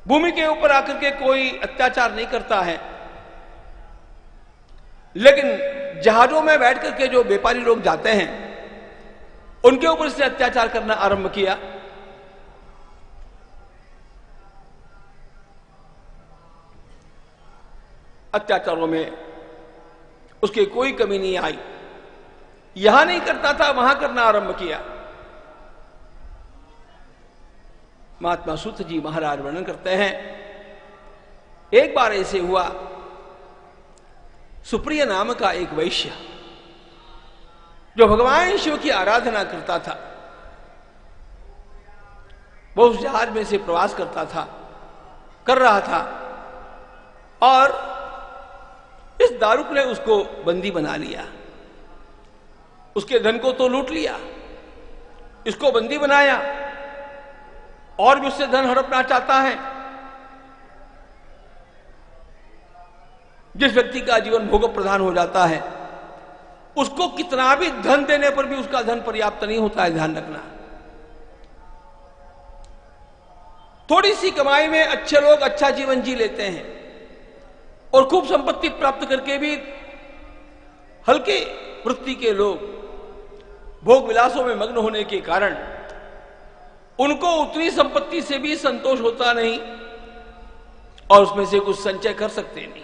भूमि के ऊपर आकर के कोई अत्याचार नहीं करता है, लेकिन जहाजों में बैठ करके जो व्यापारी लोग जाते हैं उनके ऊपर इसने अत्याचार करना आरंभ किया। अत्याचारों में उसकी कोई कमी नहीं आई, यहां नहीं करता था वहां करना आरंभ किया। महात्मा सूत जी महाराज वर्णन करते हैं, एक बार ऐसे हुआ, सुप्रिय नाम का एक वैश्य जो भगवान शिव की आराधना करता था, वो उस जहाज में से प्रवास कर रहा था, और इस दारुक ने उसको बंदी बना लिया। उसके धन को तो लूट लिया, इसको बंदी बनाया और भी उससे धन हड़पना चाहता है। जिस व्यक्ति का जीवन भोग प्रधान हो जाता है, उसको कितना भी धन देने पर भी उसका धन पर्याप्त नहीं होता है, ध्यान रखना। थोड़ी सी कमाई में अच्छे लोग अच्छा जीवन जी लेते हैं, और खूब संपत्ति प्राप्त करके भी हल्के वृत्ति के लोग भोग विलासों में मग्न होने के कारण उनको उतनी संपत्ति से भी संतोष होता नहीं, और उसमें से कुछ संचय कर सकते नहीं।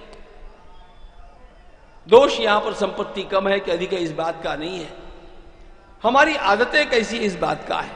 दोष यहां पर संपत्ति कम है कि अधिक है, इस बात का नहीं है, हमारी आदतें कैसी इस बात का है।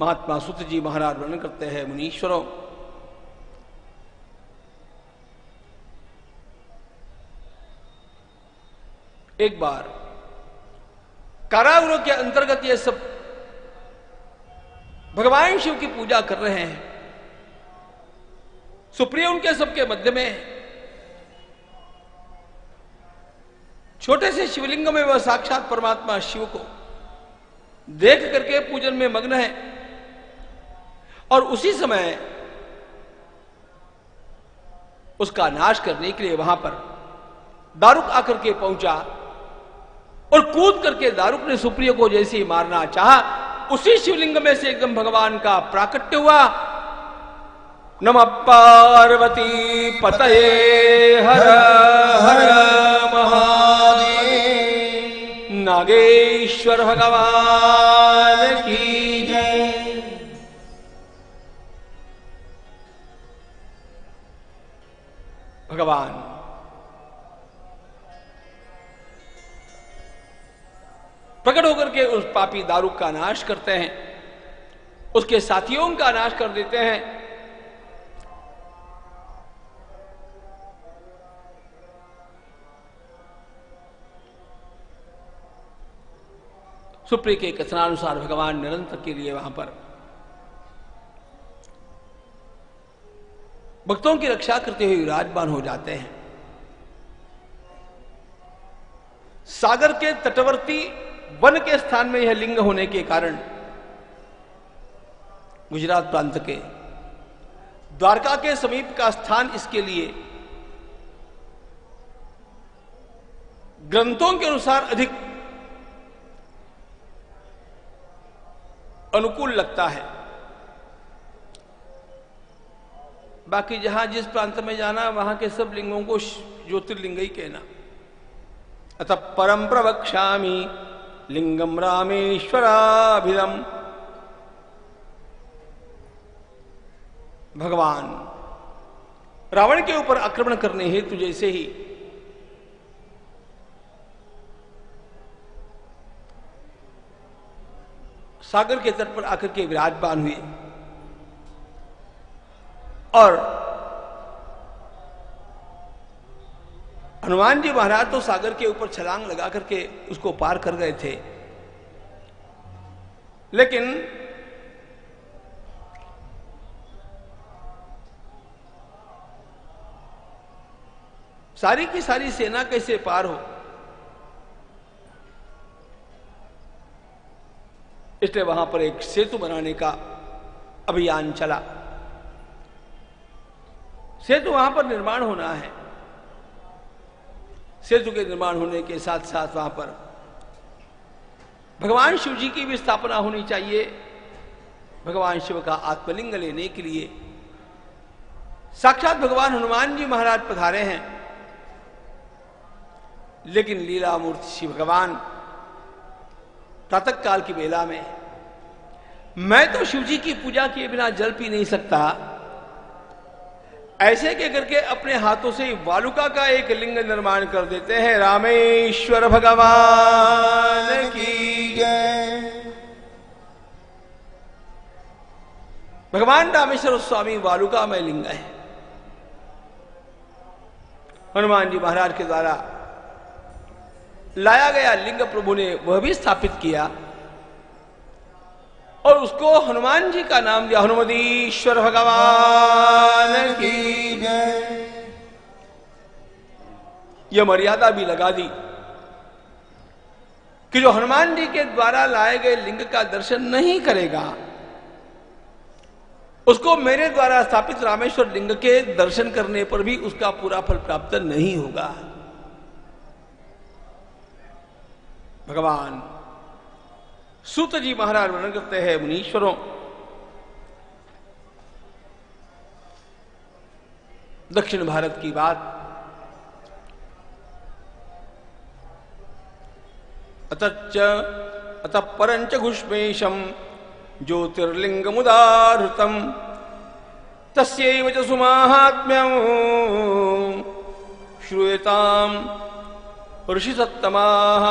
महात्मा सूत जी महाराज वर्णन करते हैं, मुनीश्वरों, एक बार कारागृह के अंतर्गत ये सब भगवान शिव की पूजा कर रहे हैं। सुप्रिया उनके सबके मध्य में छोटे से शिवलिंग में वह साक्षात परमात्मा शिव को देख करके पूजन में मग्न है। और उसी समय उसका नाश करने के लिए वहां पर दारुक आकर के पहुंचा और कूद करके दारुक ने सुप्रिया को जैसे ही मारना चाहा, उसी शिवलिंग में से एकदम भगवान का प्राकट्य हुआ। नमः पार्वती पतये हर हर महादेव, नागेश्वर भगवान की जय। भगवान प्रकट होकर के उस पापी दारुक का नाश करते हैं, उसके साथियों का नाश कर देते हैं। सुप्रिय के कथनानुसार भगवान निरंतर के लिए वहां पर भक्तों की रक्षा करते हुए विराजमान हो जाते हैं। सागर के तटवर्ती वन के स्थान में यह लिंग होने के कारण गुजरात प्रांत के द्वारका के समीप का स्थान इसके लिए ग्रंथों के अनुसार अधिक अनुकूल लगता है। बाकी जहां जिस प्रांत में जाना वहां के सब लिंगों को ज्योतिर्लिंग ही कहना। अतः परम प्रवक्ष्यामि लिंगम रामेश्वराभिधम। भगवान रावण के ऊपर आक्रमण करने हेतु जैसे ही सागर के तट पर आकर के विराजमान हुए और हनुमान जी महाराज तो सागर के ऊपर छलांग लगा करके उसको पार कर गए थे, लेकिन सारी की सारी सेना कैसे पार हो, इसलिए वहां पर एक सेतु बनाने का अभियान चला। सेतु वहां पर निर्माण होना है। सेतु के निर्माण होने के साथ साथ वहां पर भगवान शिव जी की भी स्थापना होनी चाहिए। भगवान शिव का आत्मलिंग लेने के लिए साक्षात भगवान हनुमान जी महाराज पधारे हैं, लेकिन लीला मूर्ति श्री भगवान प्रातः काल की बेला में, मैं तो शिव जी की पूजा किए बिना जल पी नहीं सकता, ऐसे के करके अपने हाथों से वालुका का एक लिंग निर्माण कर देते हैं। रामेश्वर भगवान की जय। भगवान रामेश्वर स्वामी वालुका में लिंग है। हनुमान जी महाराज के द्वारा लाया गया लिंग प्रभु ने वह भी स्थापित किया और उसको हनुमान जी का नाम दिया, हनुमदीश्वर भगवान की जय। यह मर्यादा भी लगा दी कि जो हनुमान जी के द्वारा लाए गए लिंग का दर्शन नहीं करेगा, उसको मेरे द्वारा स्थापित रामेश्वर लिंग के दर्शन करने पर भी उसका पूरा फल प्राप्त नहीं होगा। भगवान सूत जी महाराज वर्णन करते हैं, मुनीश्वरों, दक्षिण भारत की बात, अतः परंच घुष्मेशम ज्योतिर्लिंगमुदाहृतम तस्यैव च सुमाहात्म्यं श्रूयताम ऋषिसत्तमाः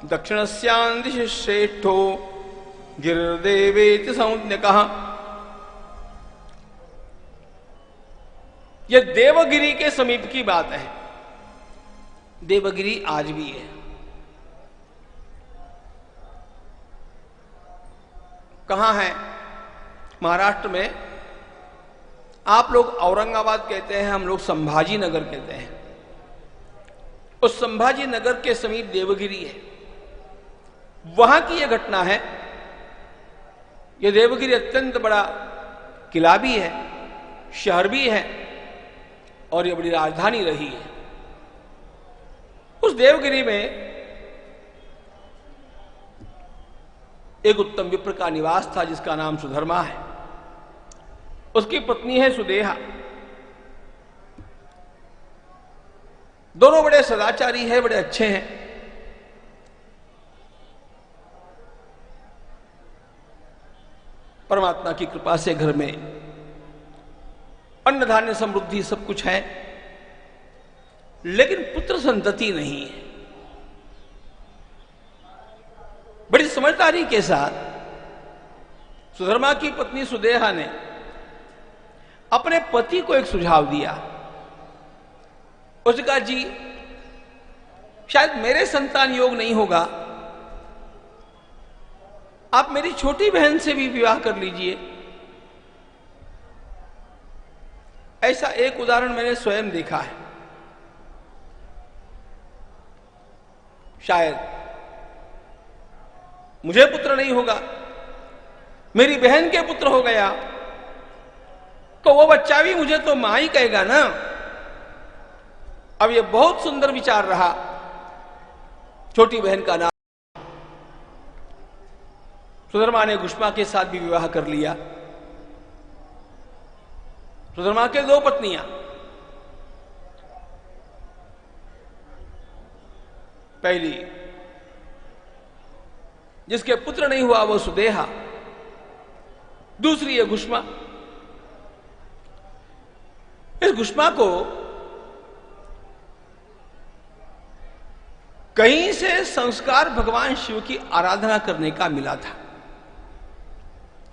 दक्षिणस्यां दिशि श्रेष्ठो गिरदेवेति संज्ञकः। यह देवगिरी के समीप की बात है। देवगिरी आज भी है। कहां है? महाराष्ट्र में। आप लोग औरंगाबाद कहते हैं, हम लोग संभाजी नगर कहते हैं। उस संभाजी नगर के समीप देवगिरी है। वहां की यह घटना है। यह देवगिरी अत्यंत बड़ा किला भी है, शहर भी है, और यह बड़ी राजधानी रही है। उस देवगिरी में एक उत्तम विप्र का निवास था जिसका नाम सुधर्मा है। उसकी पत्नी है सुदेहा। दोनों बड़े सदाचारी हैं, बड़े अच्छे हैं। परमात्मा की कृपा से घर में अन्न धान्य समृद्धि सब कुछ है, लेकिन पुत्र संतति नहीं है। बड़ी समझदारी के साथ सुधर्मा की पत्नी सुदेहा ने अपने पति को एक सुझाव दिया। उसने कहा, जी शायद मेरे संतान योग नहीं होगा, आप मेरी छोटी बहन से भी विवाह कर लीजिए। ऐसा एक उदाहरण मैंने स्वयं देखा है। शायद मुझे पुत्र नहीं होगा, मेरी बहन के पुत्र हो गया, तो वो बच्चा भी मुझे तो मां ही कहेगा ना। अब ये बहुत सुंदर विचार रहा। छोटी बहन का नाम सुधर्मा ने घुष्मा के साथ भी विवाह कर लिया। सुधर्मा के दो पत्नियां, पहली जिसके पुत्र नहीं हुआ वो सुदेहा, दूसरी है घुष्मा। इस घुष्मा को कहीं से संस्कार भगवान शिव की आराधना करने का मिला था।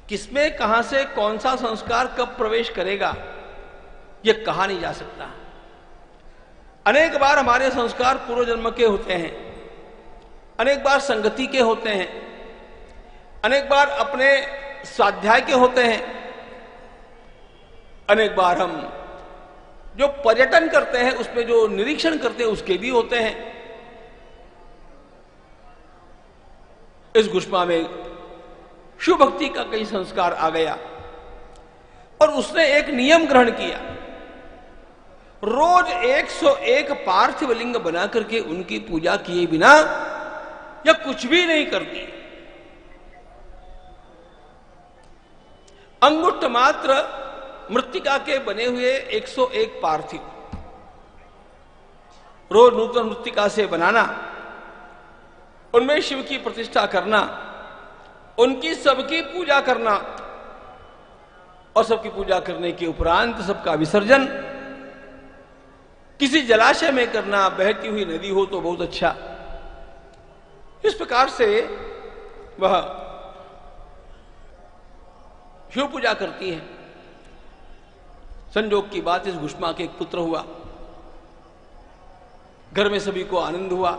किसमें कहां से कौन सा संस्कार कब प्रवेश करेगा यह कहा नहीं जा सकता। अनेक बार हमारे संस्कार पूर्व जन्म के होते हैं, अनेक बार संगति के होते हैं, अनेक बार अपने स्वाध्याय के होते हैं, अनेक बार हम जो पर्यटन करते हैं उसमें जो निरीक्षण करते हैं उसके भी होते हैं। इस घुष्मा में शिव भक्ति का कई संस्कार आ गया और उसने एक नियम ग्रहण किया। रोज 101 पार्थिव लिंग बना करके उनकी पूजा किए बिना या कुछ भी नहीं करती। अंगुष्ठ मात्र मृत्तिका के बने हुए 101 पार्थिव रोज नूतन मृत्तिका से बनाना, उनमें शिव की प्रतिष्ठा करना, उनकी सबकी पूजा करना और सबकी पूजा करने के उपरांत सबका विसर्जन किसी जलाशय में करना। बहती हुई नदी हो तो बहुत अच्छा। इस प्रकार से वह शिव पूजा करती है। संजोग की बात, इस घुष्मा के एक पुत्र हुआ। घर में सभी को आनंद हुआ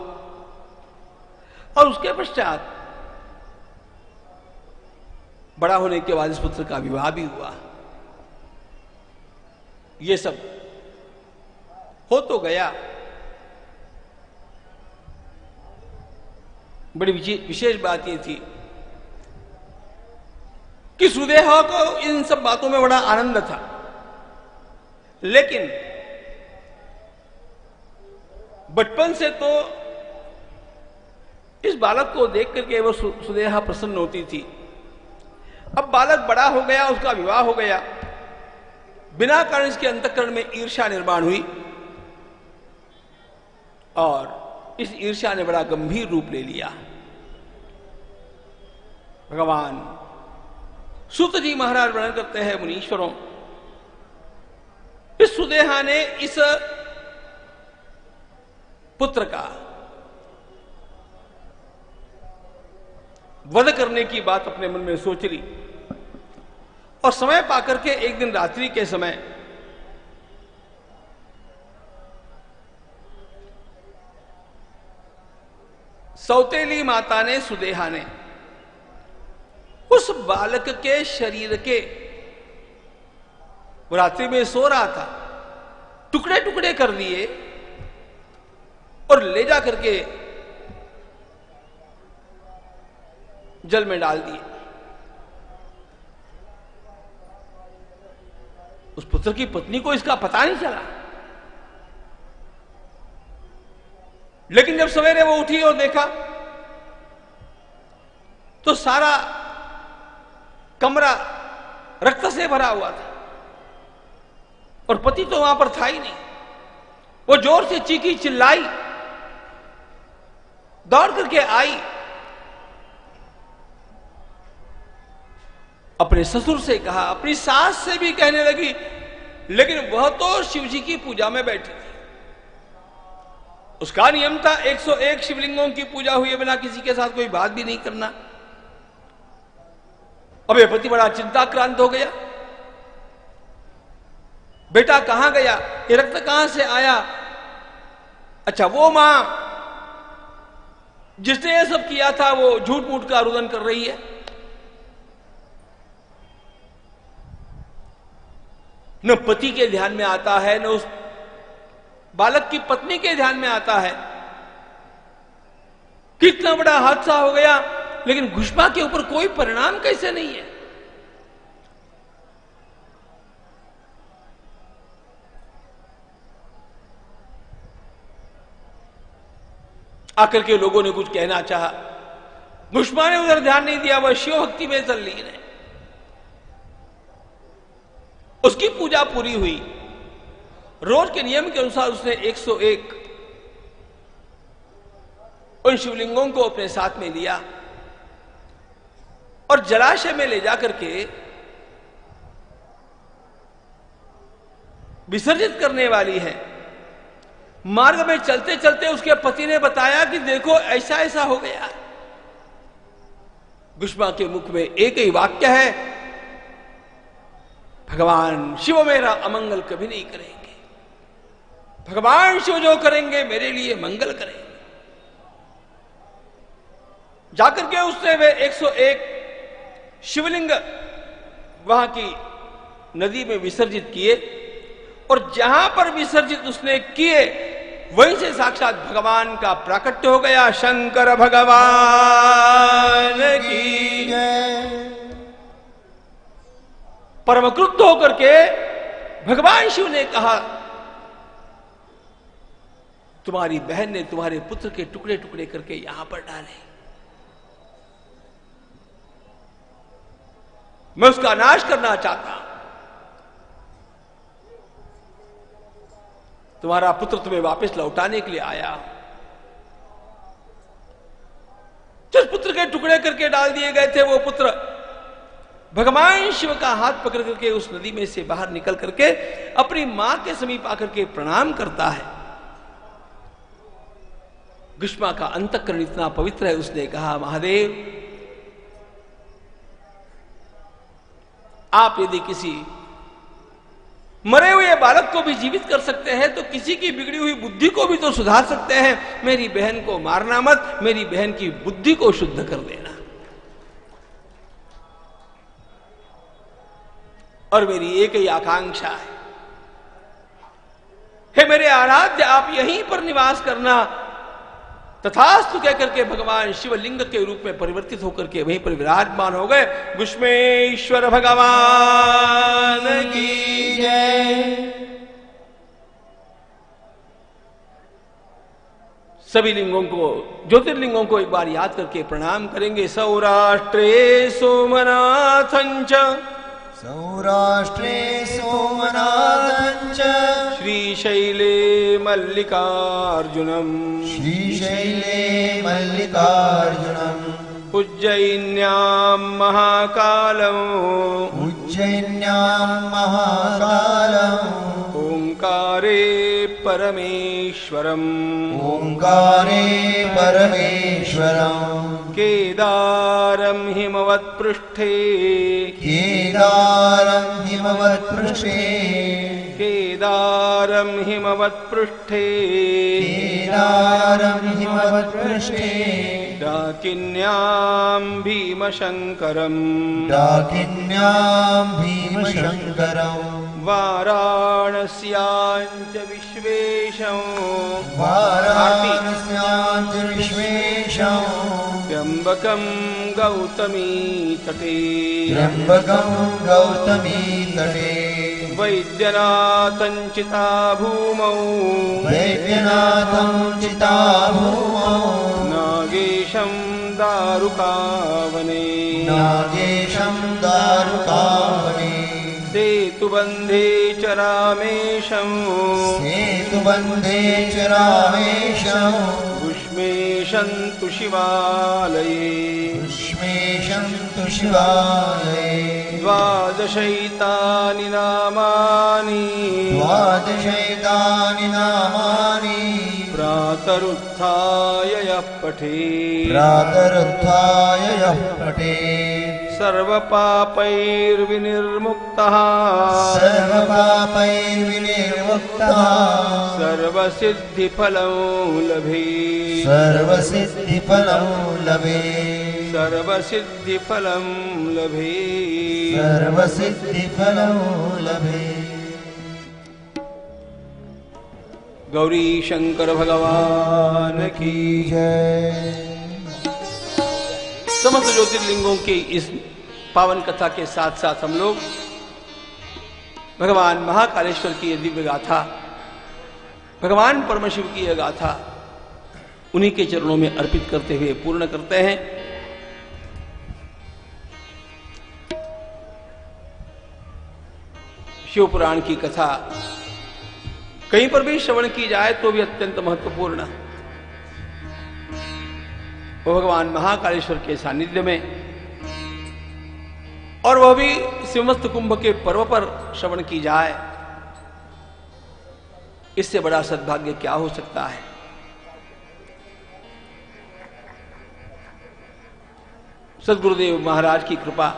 और उसके पश्चात बड़ा होने के बाद इस पुत्र का विवाह भी हुआ। ये सब हो तो गया। बड़ी विशेष बात यह थी कि सुदेहा को इन सब बातों में बड़ा आनंद था, लेकिन बचपन से तो इस बालक को देख करके वो सुदेहा प्रसन्न होती थी। अब बालक बड़ा हो गया, उसका विवाह हो गया, बिना कारण इसके अंतःकरण में ईर्ष्या निर्माण हुई और इस ईर्ष्या ने बड़ा गंभीर रूप ले लिया। भगवान सूत जी महाराज वर्णन करते हैं मुनीश्वरों, इस सुदेहा ने इस पुत्र का वध करने की बात अपने मन में सोच ली और समय पाकर के एक दिन रात्रि के समय सौतेली माता ने, सुदेहा ने, उस बालक के शरीर के, वो रात्रि में सो रहा था, टुकड़े टुकड़े कर लिए और ले जा करके जल में डाल दिए। उस पुत्र की पत्नी को इसका पता नहीं चला, लेकिन जब सवेरे वो उठी और देखा तो सारा कमरा रक्त से भरा हुआ था और पति तो वहां पर था ही नहीं। वो जोर से चीखी, चिल्लाई, दौड़ करके आई, अपने ससुर से कहा, अपनी सास से भी कहने लगी, लेकिन वह तो शिव जी की पूजा में बैठी थी। उसका नियम था 101 शिवलिंगों की पूजा हुए बिना किसी के साथ कोई बात भी नहीं करना। अब ये पति बड़ा चिंताक्रांत हो गया, बेटा कहां गया, ये रक्त कहां से आया? अच्छा, वो मां जिसने ये सब किया था वो झूठ मूठ का रुदन कर रही है। न पति के ध्यान में आता है, न उस बालक की पत्नी के ध्यान में आता है। कितना बड़ा हादसा हो गया, लेकिन घुष्मा के ऊपर कोई परिणाम कैसे नहीं है। आकर के लोगों ने कुछ कहना चाहा, घुष्मा ने उधर ध्यान नहीं दिया, वह शिव भक्ति में तल्लीन है। उसकी पूजा पूरी हुई, रोज के नियम के अनुसार उसने 101 उन शिवलिंगों को अपने साथ में लिया और जलाशय में ले जाकर के विसर्जित करने वाली है। मार्ग में चलते चलते उसके पति ने बताया कि देखो ऐसा ऐसा हो गया। घुष्मा के मुख में एक ही वाक्य है, भगवान शिव मेरा अमंगल कभी नहीं करेंगे, भगवान शिव जो करेंगे मेरे लिए मंगल करेंगे। जाकर के उसने वे 101 शिवलिंग वहां की नदी में विसर्जित किए और जहां पर विसर्जित उसने किए वहीं से साक्षात भगवान का प्राकट्य हो गया। शंकर भगवान की जय। परम क्रुद्ध होकर के भगवान शिव ने कहा, तुम्हारी बहन ने तुम्हारे पुत्र के टुकड़े टुकड़े करके यहां पर डाले, मैं उसका नाश करना चाहता हूं। तुम्हारा पुत्र तुम्हें वापस लौटाने के लिए आया। जिस पुत्र के टुकड़े करके डाल दिए गए थे वो पुत्र भगवान शिव का हाथ पकड़ करके उस नदी में से बाहर निकल करके अपनी मां के समीप आकर के प्रणाम करता है। घुष्मा का अंतःकरण इतना पवित्र है, उसने कहा, महादेव आप यदि किसी मरे हुए बालक को भी जीवित कर सकते हैं तो किसी की बिगड़ी हुई बुद्धि को भी तो सुधार सकते हैं। मेरी बहन को मारना मत, मेरी बहन की बुद्धि को शुद्ध कर देना। और मेरी एक ही आकांक्षा है, हे मेरे आराध्य आप यहीं पर निवास करना। तथास्तु कहकर के भगवान शिवलिंग के रूप में परिवर्तित होकर के वहीं पर विराजमान हो गए। घुष्मेश्वर भगवान की जय। सभी लिंगों को, ज्योतिर्लिंगों को एक बार याद करके प्रणाम करेंगे। सौराष्ट्रे सोमनाथंच, सौराष्ट्रे सोमनाथंच, श्रीशैले मल्लिकार्जुनम, श्रीशैले मल्लिकार्जुनम, उज्जयिन्यां महाकालम्, उज्जयिन्यां महाकालम्, ओंकारे परमेश्वरम्, ओंकारे परमेश्वरम्, केदारं हिमवत्पृष्ठे केदारं हिमवत्पृष्ठे केदारं हिमवत्पृष्ठे केदारं हिमवत्पृष्ठे डाकिन्यां भीमशङ्करम् डाकिन्यां भीमशङ्करं वाराणस्यां च विश्वेशं वाराणस्यां च विश्वेशं त्र्यम्बकं गौतमी तटे त्र्यम्बकं गौतमी तटे वैद्यनाथं चिता भूमौ वैद्यनाथं चिता भूमौ नागेशं दारुकावने नागेशं दारुकावने सेतुबन्धे च रामेशं सेतुबन्धे च रामेशं उष्मेशन्तु शिवालये उष्मेशन्तु शिवालये द्वादशैतानि नामानि द्वादशैतानि नामानि प्रातरुत्थाय यः पठेत् प्रातरुत्थाय यः पठेत् सर्वपापैर्विनिर्मुक्तः सर्वपापैर्विनिर्मुक्तः सर्वसिद्धिफलं लभेत् सर्वसिद्धिफलं लभेत् सर्वसिद्धिफलं लभेत् सर्वसिद्धिफलं लभेत् गौरी शंकर भगवान की जय। समस्त ज्योतिर्लिंगों की इस पावन कथा के साथ साथ हम लोग भगवान महाकालेश्वर की यह दिव्य गाथा, भगवान परमशिव की यह गाथा उन्हीं के चरणों में अर्पित करते हुए पूर्ण करते हैं। शिव पुराण की कथा कहीं पर भी श्रवण की जाए तो भी अत्यंत महत्वपूर्ण, वो भगवान महाकालेश्वर के सानिध्य में, और वह भी सिंहस्थ कुंभ के पर्व पर श्रवण की जाए, इससे बड़ा सद्भाग्य क्या हो सकता है। सद्गुरुदेव महाराज की कृपा,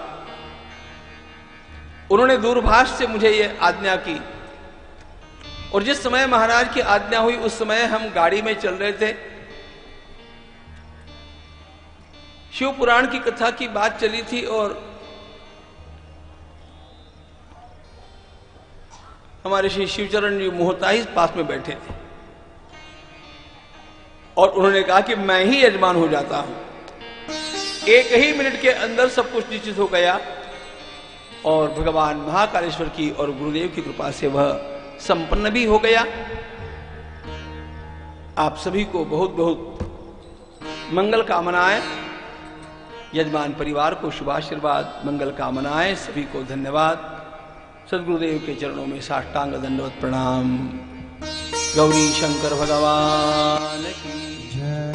उन्होंने दूरभाष से मुझे यह आज्ञा की, और जिस समय महाराज की आज्ञा हुई उस समय हम गाड़ी में चल रहे थे। शिव पुराण की कथा की बात चली थी और हमारे श्री शिवचरण जी मोहताही पास में बैठे थे और उन्होंने कहा कि मैं ही यजमान हो जाता हूं। एक ही मिनट के अंदर सब कुछ निश्चित हो गया और भगवान महाकालेश्वर की और गुरुदेव की कृपा से वह संपन्न भी हो गया। आप सभी को बहुत बहुत मंगल कामनाएं, यजमान परिवार को शुभाशीर्वाद, मंगल कामनाएं, सभी को धन्यवाद। सद्गुरुदेव के चरणों में साष्टांग दंडवत प्रणाम। गौरी शंकर भगवान की जय।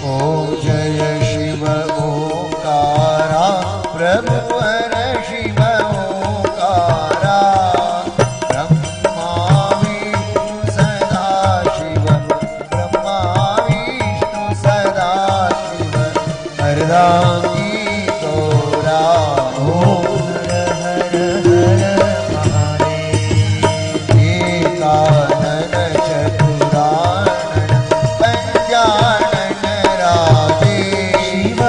ॐ जय शिव ओंकारा प्रभु हर शिव ओंकारा ब्रह्मा विष्णु सदा शिव ब्रह्मा विष्णु सदा शिव हरदांगी तोरा ओम हर हर महादेव एकानन चतुरानन पंजानन राधे शिव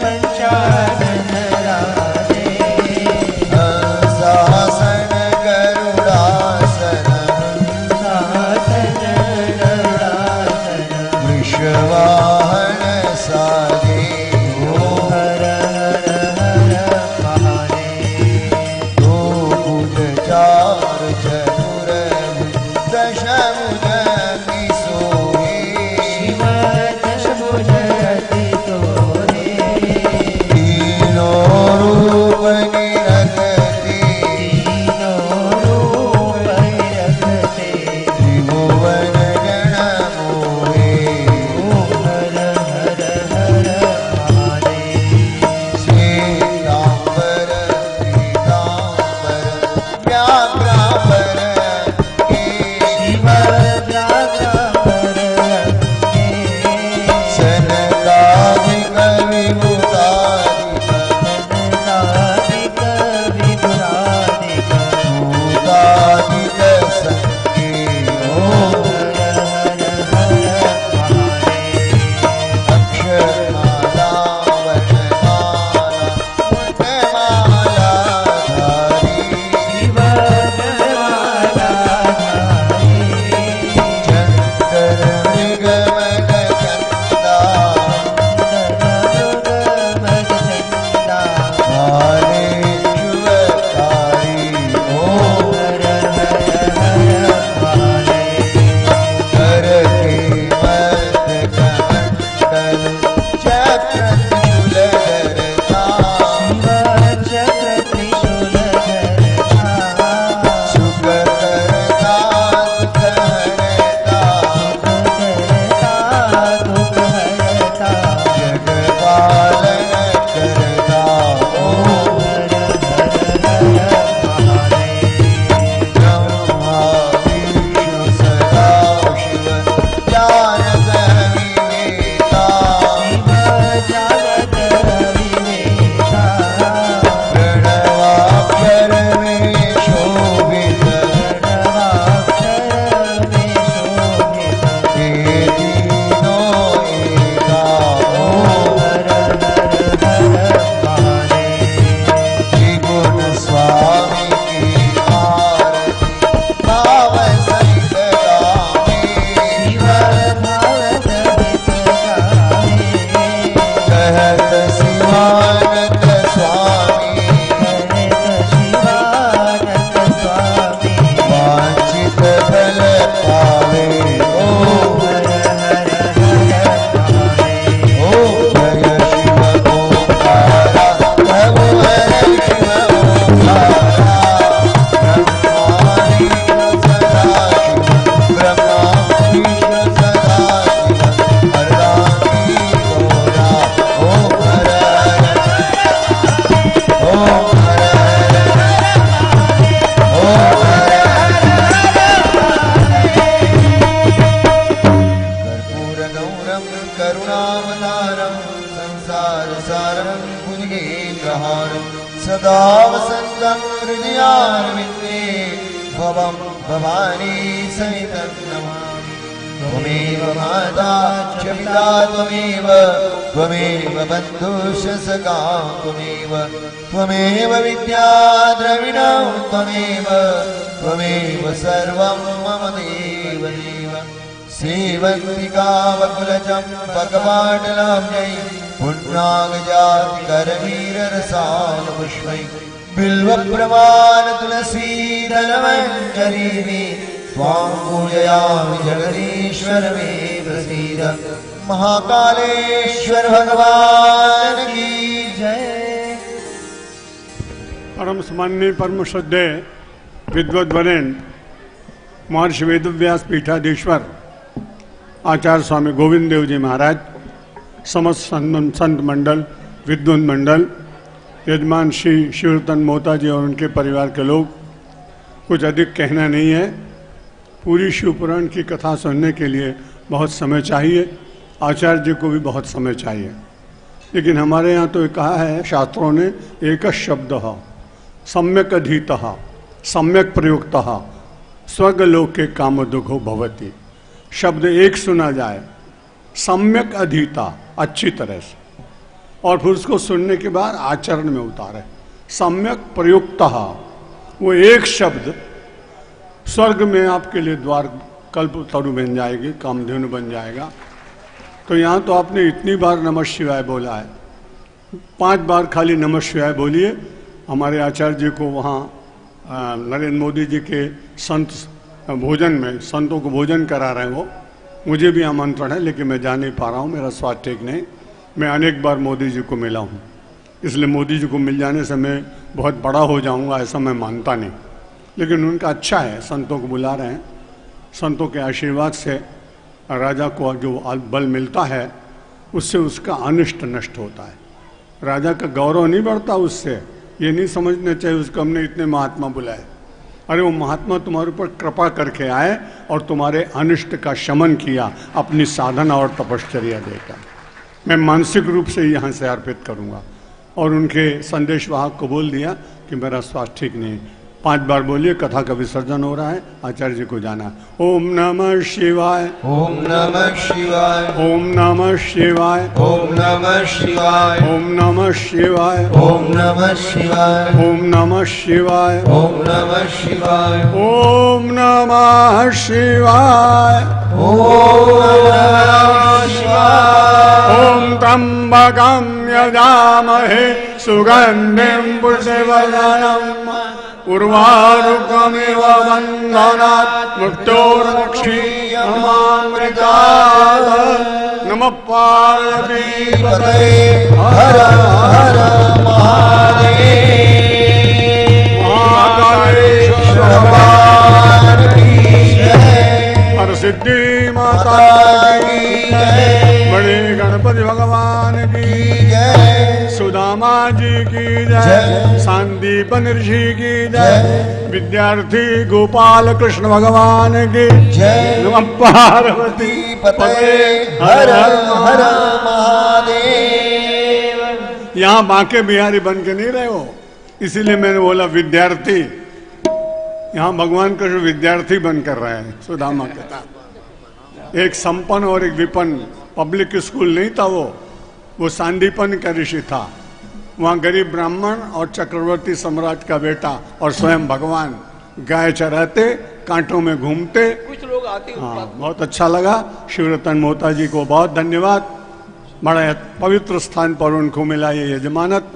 पंचानन राधे हंसासन गरुड़ासन हंसासन गरुड़ासन वृषवाहन साजे ओ हर हर हर महादेव दो भुज चार चतुर दशभुज सोहे शिव दशभुज तोरे तीनों रूप निरखते त्रिभुवन गण मोहे हर हर हर महादेव श्वेतांबर पीतांबर सदा वसन्तं हृदयारविन्दे भवं भवानी सहितं नमामि। त्वमेव माता च पिता त्वमेव बन्धुश्च सखा त्वमेव विद्या द्रविणं त्वमेव सर्वं मम देव सेवन्तिका वकुलचम्पकपाटलाब्जै पुण्डागजातिकरवीररसालपुष्पै बिल्वप्रमाण तुलसीदलमञ्जरीः त्वां पूजयामि जगदीश्वर मे प्रसीद। महाकालेश्वर भगवान की जय। परम सम्माननीय परम श्रद्धेय विद्वद्वरेण्य महर्षि वेदव्यास पीठाधीश्वर आचार्य स्वामी गोविंद देव जी महाराज, समस्त संत मंडल, विद्वत मंडल, यजमान श्री शिवरतन मोहता जी और उनके परिवार के लोग, कुछ अधिक कहना नहीं है। पूरी शिवपुराण की कथा सुनने के लिए बहुत समय चाहिए, आचार्य जी को भी बहुत समय चाहिए, लेकिन हमारे यहाँ तो कहा है शास्त्रों ने, एक शब्द सम्यक अधीत सम्यक प्रयुक्त स्वर्गलोक के काम दुखो भवती। शब्द एक सुना जाए, सम्यक अधीता, अच्छी तरह से, और फिर उसको सुनने के बाद आचरण में उतारे। सम्यक प्रयुक्त, वो एक शब्द स्वर्ग में आपके लिए द्वार कल्प तरु बन जाएगी, कामधेनु बन जाएगा। तो यहाँ तो आपने इतनी बार नमः शिवाय बोला है, 5 बार खाली नमः शिवाय बोलिए। हमारे आचार्य जी को वहाँ नरेंद्र मोदी जी के संत भोजन में, संतों को भोजन करा रहे हैं वो, मुझे भी आमंत्रण है, लेकिन मैं जा नहीं पा रहा हूँ, मेरा स्वास्थ्य ठीक नहीं। मैं अनेक बार मोदी जी को मिला हूँ, इसलिए मोदी जी को मिल जाने से मैं बहुत बड़ा हो जाऊँगा ऐसा मैं मानता नहीं, लेकिन उनका अच्छा है, संतों को बुला रहे हैं। संतों के आशीर्वाद से राजा को जो बल मिलता है उससे उसका अनिष्ट नष्ट होता है। राजा का गौरव नहीं बढ़ता उससे, ये नहीं समझना चाहिए उसको हमने इतने महात्मा बुलाए। अरे वो महात्मा तुम्हारे ऊपर कृपा करके आए और तुम्हारे अनिष्ट का शमन किया अपनी साधना और तपश्चर्या देकर। मैं मानसिक रूप से यहाँ से अर्पित करूँगा। और उनके संदेश वाहक को बोल दिया कि मेरा स्वास्थ्य ठीक नहीं। 5 बार बोलिए, कथा का विसर्जन हो रहा है, आचार्य जी को जाना। ओम नमः शिवाय, ओम नमः शिवाय, ओम नमः शिवाय, ओम नमः शिवाय, ओम नमः शिवाय, ओम नमः शिवाय, ओम नमः शिवाय, ओम नमः शिवाय, ओम नमः शिवाय, ओम नमः शिवाय। ओम त्र्यंबकं यजामहे सुगंधिं पुष्टिवर्धनम् उर्वारुकमिव बन्धनात् मुक्तोर्मुक्षीयमामृतात्। नमः पार्वतीपतये हर हर महादेव। महाकालेश्वर भगवान की जय। हर सिद्धि माता की जय। बड़े गणपति भगवान की जय। सुदामा जी की जय। जय। सांदीपन ऋषि की जय। विद्यार्थी गोपाल कृष्ण भगवान की जय। नमः पार्वती पतये हर हर महादेव। यहाँ बांके बिहारी बन के नहीं रहे हो, इसीलिए मैंने बोला विद्यार्थी। यहाँ भगवान कृष्ण विद्यार्थी बनकर रहे हैं सुदामा के साथ। एक संपन्न और एक विपन्न, पब्लिक स्कूल नहीं था वो सांदीपन का ऋषि था। वहाँ गरीब ब्राह्मण और चक्रवर्ती सम्राट का बेटा और स्वयं भगवान गाय चराते, कांटों में घूमते। कुछ लोग आते हैं। हाँ, बहुत अच्छा लगा। शिवरतन मोहता जी को बहुत धन्यवाद। बड़ा पवित्र स्थान पर उनको मिला ये यजमानत।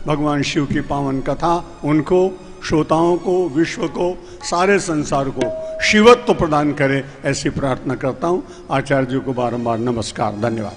भगवान शिव की पावन कथा उनको, श्रोताओं को, विश्व को, सारे संसार को शिवत्व प्रदान करे, ऐसी प्रार्थना करता हूँ। आचार्य जी को बारंबार नमस्कार, धन्यवाद।